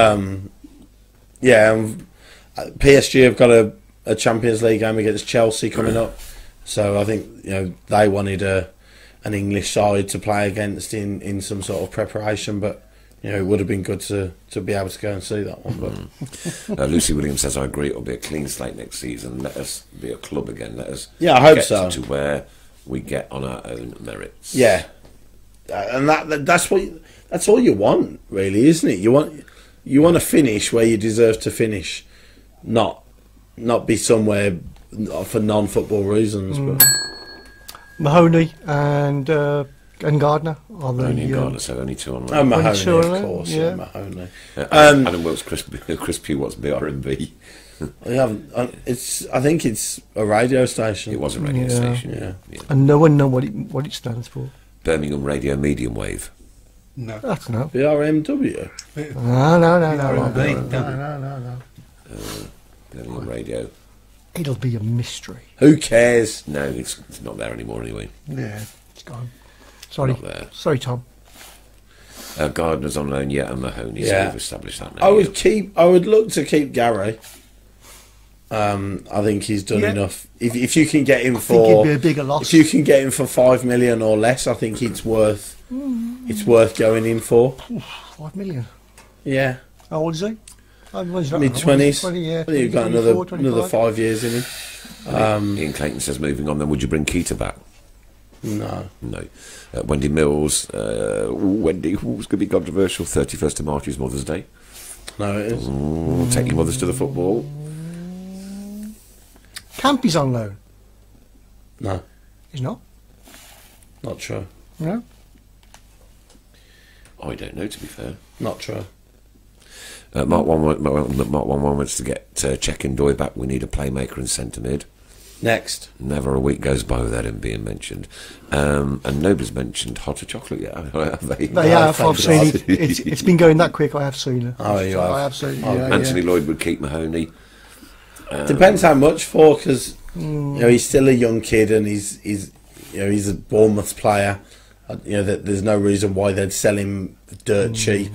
PSG have got a Champions League game against Chelsea coming up, so I think they wanted an English side to play against in some sort of preparation. But it would have been good to be able to go and see that one. But Lucy Williams says, "I agree. It'll be a clean slate next season. Let us be a club again. Let us Yeah, I hope get so. to where we get on our own merits." yeah, and that's all you want, really, isn't it? You want to finish where you deserve to finish, not be somewhere for non-football reasons. But Mahoney and Gardner on the Only Gardner, so only 2 on. Oh, Mahoney, Sure, of course, yeah. Mahoney. Adam Wilkes, Chris Pugh, what's BRMB? I haven't. I think it's a radio station. It was a radio Yeah. station. Yeah. and no one know what it stands for. Birmingham Radio Medium Wave. No. That's no. BRMW. No. Birmingham Radio. It'll be a mystery. Who cares? No, it's not there anymore anyway. Yeah, it's gone. Sorry, Not there. sorry, Tom. Gardner's on loan, and Mahoney. So Yeah. we've established that now. I would look to keep Gary. I think he's done Yeah. enough. If you can get him I think it'd for, be a bigger loss. if you can get him for 5 million or less, I think it's worth going in for. 5 million. Yeah, How old is he? mid-20s. 20, yeah. I think you've got 24, another 5 years in him. Ian Clayton says, moving on then, would you bring Keita back? No. No. Wendy Mills, Wendy, it's going to be controversial. 31st of March is Mother's Day. No, it is. Take your mothers to the football. Campy's on loan. No, He's not. not true. No. I don't know, to be fair. Not true. Mark One wants to get Czech and Doy back. We need a playmaker and centre mid. Next. Never a week goes by without him being mentioned. And nobody's mentioned Hotter Chocolate yet, have they? They have. thank I've seen God. it. It's been going that quick. I have seen it. Oh, you have? I have seen it. Oh, Yeah, Anthony yeah. Lloyd would keep Mahoney. Depends how much for, because he's still a young kid and he's a Bournemouth player. There's no reason why they'd sell him dirt cheap.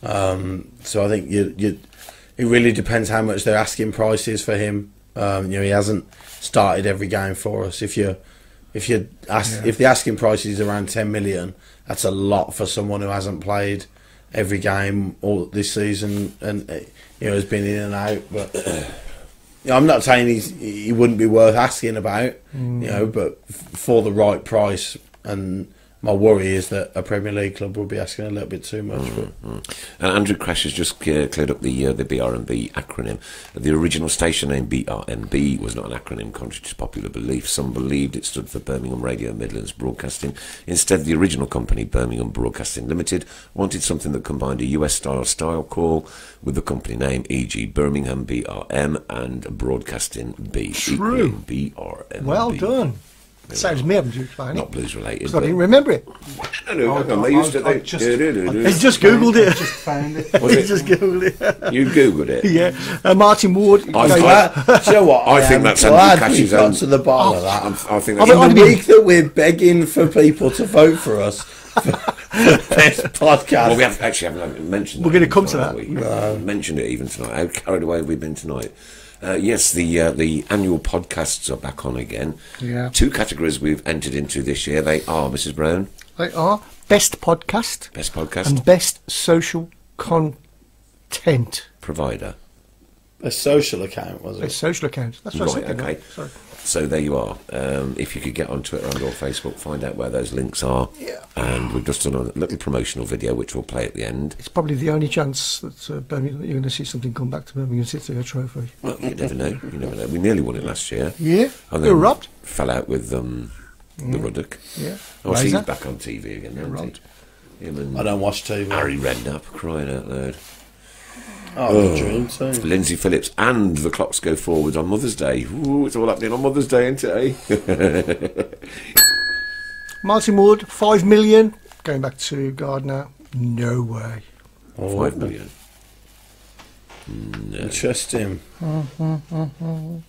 So I think it really depends how much their asking price is for him. He hasn't started every game for us. If the asking price is around 10 million, that's a lot for someone who hasn't played every game all this season and has been in and out. But I'm not saying he wouldn't be worth asking about, but for the right price. And my worry is that a Premier League club will be asking a little bit too much. And Andrew Crash has just cleared up the BRMB acronym. The original station name BRMB was not an acronym, contrary to popular belief. Some believed it stood for Birmingham Radio Midlands Broadcasting. Instead, the original company, Birmingham Broadcasting Limited, wanted something that combined a US style call with the company name, e.g. Birmingham BRM and Broadcasting B. True. BRMB. Well done. Saves me having to explain Not it. blues related. Because I didn't remember it. They used to. I just- He's just Googled it. Just found it. Was He it? just Googled it. You googled it. Yeah. Martin Ward. I goes- thought- Do you know what? I think am that's glad Andy we Cash's got own- to the bottom of that. I think I that's mean, In the week that we're begging for people to vote for us for best podcast. well, we haven't mentioned. We're that gonna come tonight, to have that. we? Mentioned it even tonight. How carried away have we been tonight? Yes, the annual podcasts are back on again. Yeah. 2 categories we've entered into this year. They are, Mrs. Brown, They are best podcast best podcast and best social content. provider. A social account, was Best it? social account. That's what I Right, said. okay. Sorry. So there you are. If you could get on Twitter and or Facebook, find out where those links are. Yeah. And we've just done a little promotional video, which we'll play at the end. It's probably the only chance that Birmingham, you're going to see something come back to Birmingham City, a trophy. Well, you never know. You never know. We nearly won it last year. Yeah. And They were robbed. Fell out with the Ruddock. Yeah. Oh, so he's Razor. back on TV again, isn't robbed. he? Him and I don't watch TV. Harry Redknapp, crying out loud. Oh, the dream team. Lindsay Phillips, and the clocks go forwards on Mother's Day. Ooh, it's all happening on Mother's Day, isn't it, eh? Martin Wood, 5 million. Going back to Gardner. No way. 5 million. Interesting. And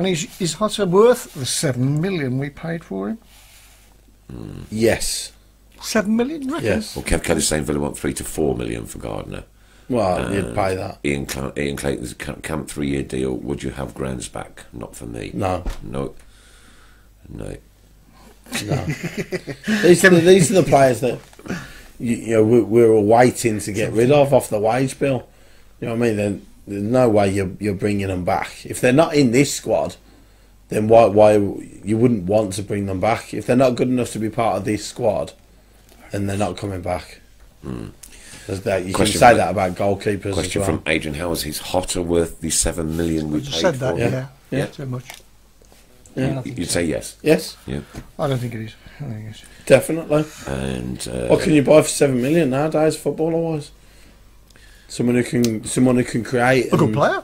is Hutter worth the 7 million we paid for him? Yes. 7 million, you reckon? Yes. Well, Kev Kelly's saying Villa want 3 to 4 million for Gardner. Well, you'd pay that. Ian Clayton's camp 3-year deal. Would you have Grounds back? Not for me. No. No. These are the players that we're all waiting to get rid of off the wage bill. You know what I mean? Then there's no way you're bringing them back. If they're not in this squad, then why you wouldn't want to bring them back? If they're not good enough to be part of this squad, then they're not coming back. There's that. You Question can say from- that about goalkeepers Question as well. from Adrian Howes. He's Hotter worth the 7 million we I paid just said for that, him? yeah. Yeah. Too much. Yeah. You'd say yes. Yes, Yeah. I don't think it is. I think it's definitely. And What can you buy for 7 million nowadays, footballer wise? Someone who can create a good and- player.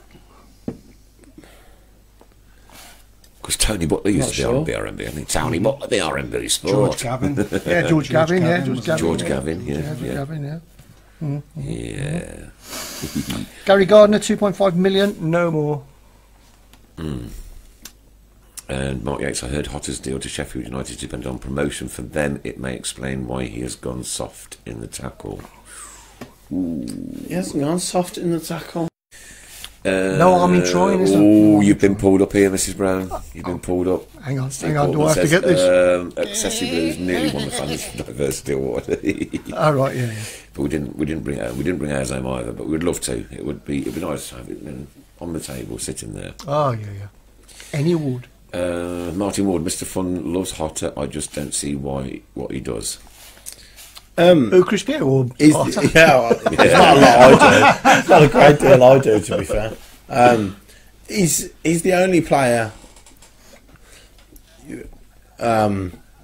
because Tony Butler used Not to be sure. on BRMB. I think Tony Butler, the RMB Sport. George Gavin. Yeah, George Gavin, yeah. was- George yeah. Gavin, yeah, George yeah. Gavin, yeah. Yeah. Gary Gardner, 2.5 million, no more. And Mark Yates, I heard Hotter's deal to Sheffield United depended on promotion. For them, it may explain why he has gone soft in the tackle. He hasn't gone soft in the tackle. No harm in trying, is there? Oh, you've been pulled up here, Mrs. Brown. You've been pulled up. Hang on, Steve do I Portman have to says, get this? Excessive Blues nearly won the Fantasy Diversity Award. Oh, right, yeah. But we didn't bring ours home either. But we'd love to. It'd be nice to have it on the table, sitting there. Oh, yeah. Any award. Martin Ward, Mr. Fun loves Hotter. I just don't see what he does. Who, Chris Pierre or It's Potter? not a lot I do. It's not a great deal I do, to be fair. He's the only player,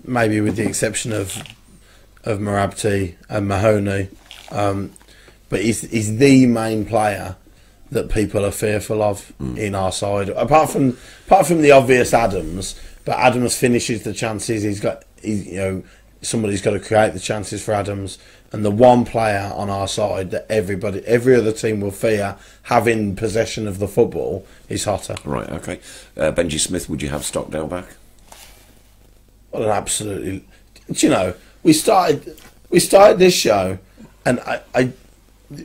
maybe with the exception of Marabti and Mahoney, but he's the main player that people are fearful of in our side. Apart from the obvious Adams, but Adams finishes the chances. Somebody's got to create the chances for Adams, and the one player on our side that every other team will fear having possession of the football is Hotter. Right, okay. Benji Smith, would you have Stockdale back? What an absolutely... Do you know, we started this show, and I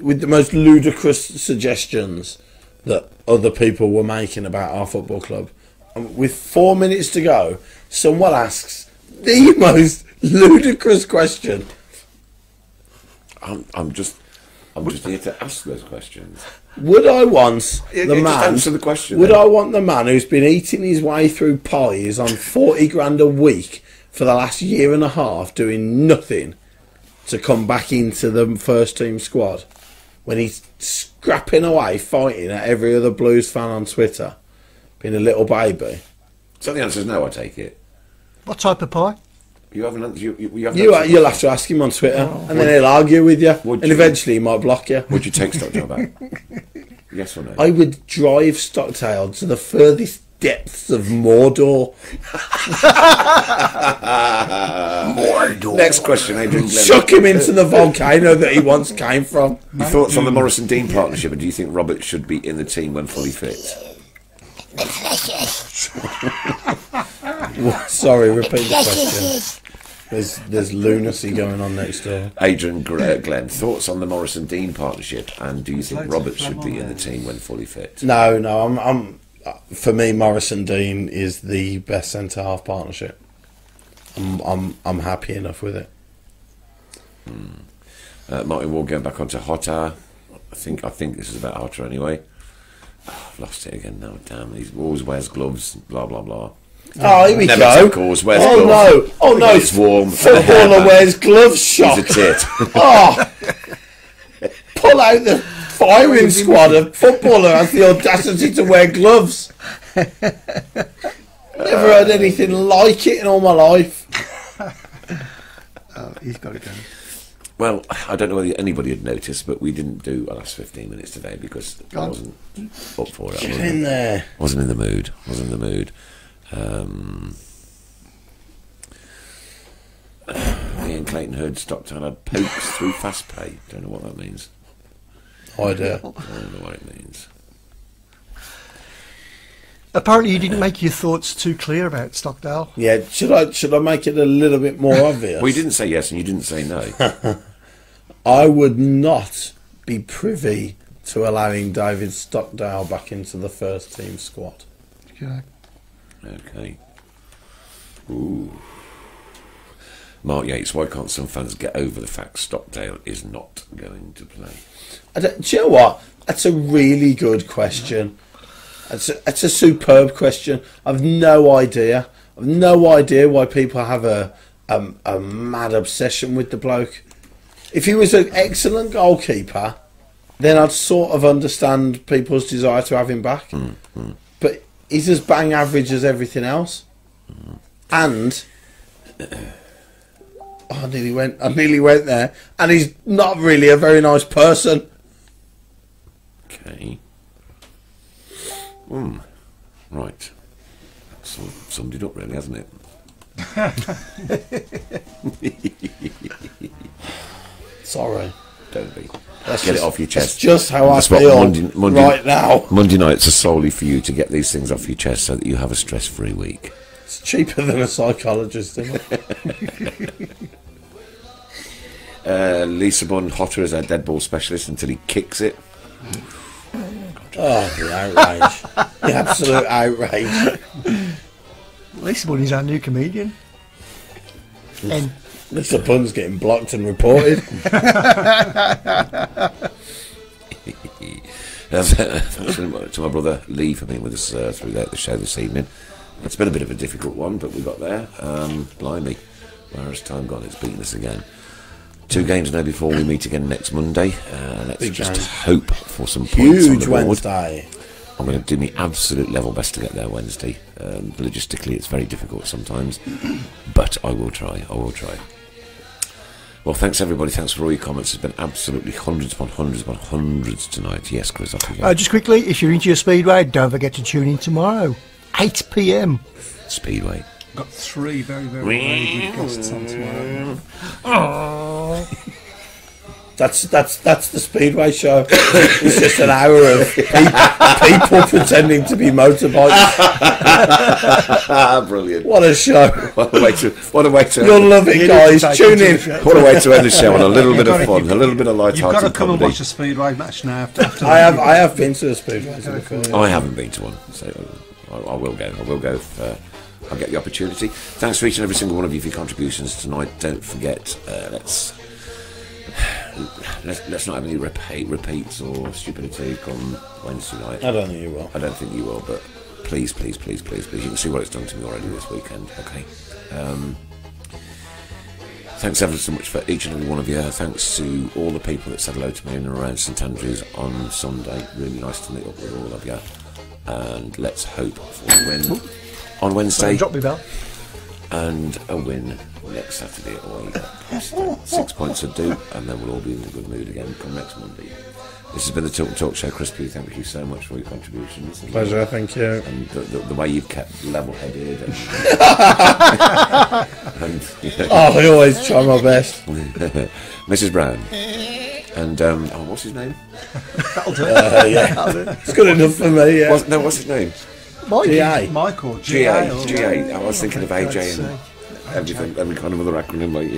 with the most ludicrous suggestions that other people were making about our football club. And with 4 minutes to go, someone asks the most ludicrous question. I'm just here to ask those questions. Would I want the Just man? answer the question. Would then. I want the man who's been eating his way through pies on 40 grand a week for the last year and a half, doing nothing, to come back into the first team squad when he's scrapping away, fighting at every other Blues fan on Twitter, being a little baby? So the answer is no. I take it. What type of pie? You haven't answered. You haven't You'll answered. have to ask him on Twitter, and then he'll argue with you, Would and you? eventually he might block you. Would you take Stockdale back? Yes or no? I would drive Stockdale to the furthest depths of Mordor. Next question, Adrian Glenn. Chuck him into the volcano that he once came from. Your thoughts on the Morrison Dean partnership, and do you think Robert should be in the team when fully fit? Sorry, repeat the question. There's lunacy going on next door. Adrian Glenn, thoughts on the Morrison Dean partnership, and do you think Robert should be in the team when fully fit? No, I'm for me, Morrison Dean is the best centre half partnership. I'm happy enough with it. Martin Ward going back onto Hotter. I think this is about Hotter anyway. Oh, I've lost it again now. Damn, he always wears gloves. Blah blah blah. Oh, here we Never go. tackles, wears Oh gloves. no! Oh no! It's warm. Footballer wears gloves. Shock. He's a tit. Oh, pull out the firing squad. A footballer has the audacity to wear gloves. Never heard anything like it in all my life. Oh, he's got it down. Well, I don't know whether anybody had noticed, but we didn't do our last 15 minutes today because I wasn't up for it. Get in there. Wasn't in the mood. Me and Clayton heard Stockton had pokes through fast pay. Don't know what that means. Idea. I don't know what it means. Apparently, you didn't make your thoughts too clear about Stockdale. Yeah. Should I make it a little bit more obvious? Well, you didn't say yes and you didn't say no. I would not be privy to allowing David Stockdale back into the first team squad. Yeah. Okay. Ooh. Mark Yates, why can't some fans get over the fact Stockdale is not going to play? Do you know what? That's a really good question. It's a superb question. I've no idea. I've no idea why people have a mad obsession with the bloke. If he was an excellent goalkeeper, then I'd sort of understand people's desire to have him back. But he's as bang average as everything else. And I nearly went there. And he's not really a very nice person. Okay. Right. So summed it up really, hasn't it? Sorry. Don't be. That's Get just, it off your chest. That's just how That's I what feel right now. Monday nights are solely for you to get these things off your chest so that you have a stress-free week. It's cheaper than a psychologist, isn't it? Lisa Bond, Hotter as our dead ball specialist until he kicks it. Oh, Oh, the outrage. The absolute outrage. Lisa Bunny's our new comedian. And Mr. Pun's getting blocked and reported. Thanks to my brother Lee for being with us through the show this evening. It's been a bit of a difficult one, but we got there. Blimey, where has time gone? It's beaten us again. 2 games now before we meet again next Monday. Let's Big just game. hope for some points on Huge the board. Wednesday. I'm going to do my absolute level best to get there Wednesday. Logistically, it's very difficult sometimes, but I will try. Well, thanks everybody. Thanks for all your comments. It's been absolutely hundreds upon hundreds tonight. Yes, Chris, off you go. just quickly, if you're into your speedway, don't forget to tune in tomorrow, 8 p.m. Speedway. Got 3 very good guests on tomorrow. That's the Speedway show. It's just an hour of people pretending to be motorbikes. Brilliant. What a show. What a way to You'll love it, guys. Tune in. what a way to end the show on a little bit of fun, a little bit of You've got light-hearted to come and comedy. watch a Speedway match now. After I have been to the Speedway before. I haven't been to one, so I will go. If I get the opportunity. Thanks for each and every single one of you for your contributions tonight. Don't forget, let's not have any repeats or stupidity come Wednesday night. I don't think you will. I don't think you will, but please. You can see what it's done to me already this weekend. Okay. Thanks ever so much for each and every one of you. Thanks to all the people that said hello to me in and around St Andrews on Sunday. Really nice to meet up with all of you. And let's hope for a win on Wednesday. Drop me bell. And a win next Saturday away at Preston. 6 points to do, and then we'll all be in a good mood again come next Monday. This has been the Tilton Talk Show. Chris P, thank you so much for your contributions. Pleasure, thank you. And the way you've kept level-headed and, I always try my best. Mrs. Brown. And, what's his name? Yeah. It's good enough for me, yeah. What's his name? GA. Michael, GA. I was thinking of AJ and everything, every kind of other acronym, like,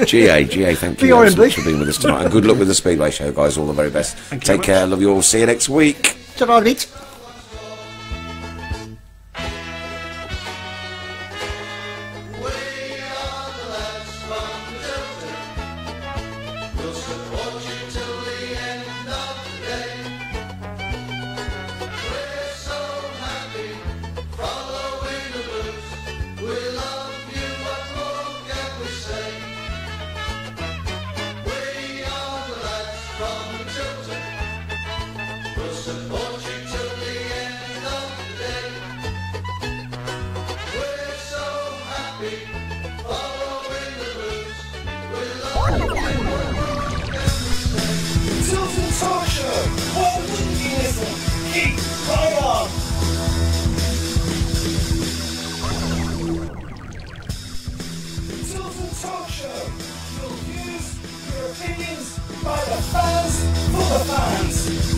GA, thank you so much for being with us tonight. And good luck with the Speedway show, guys. All the very best. Take care. Love you all. See you next week. Ta-ra, Tilton Talk Show. Why wouldn't you listen? Keep right on. Tilton Talk Show. Your views, your opinions, by the fans, for the fans.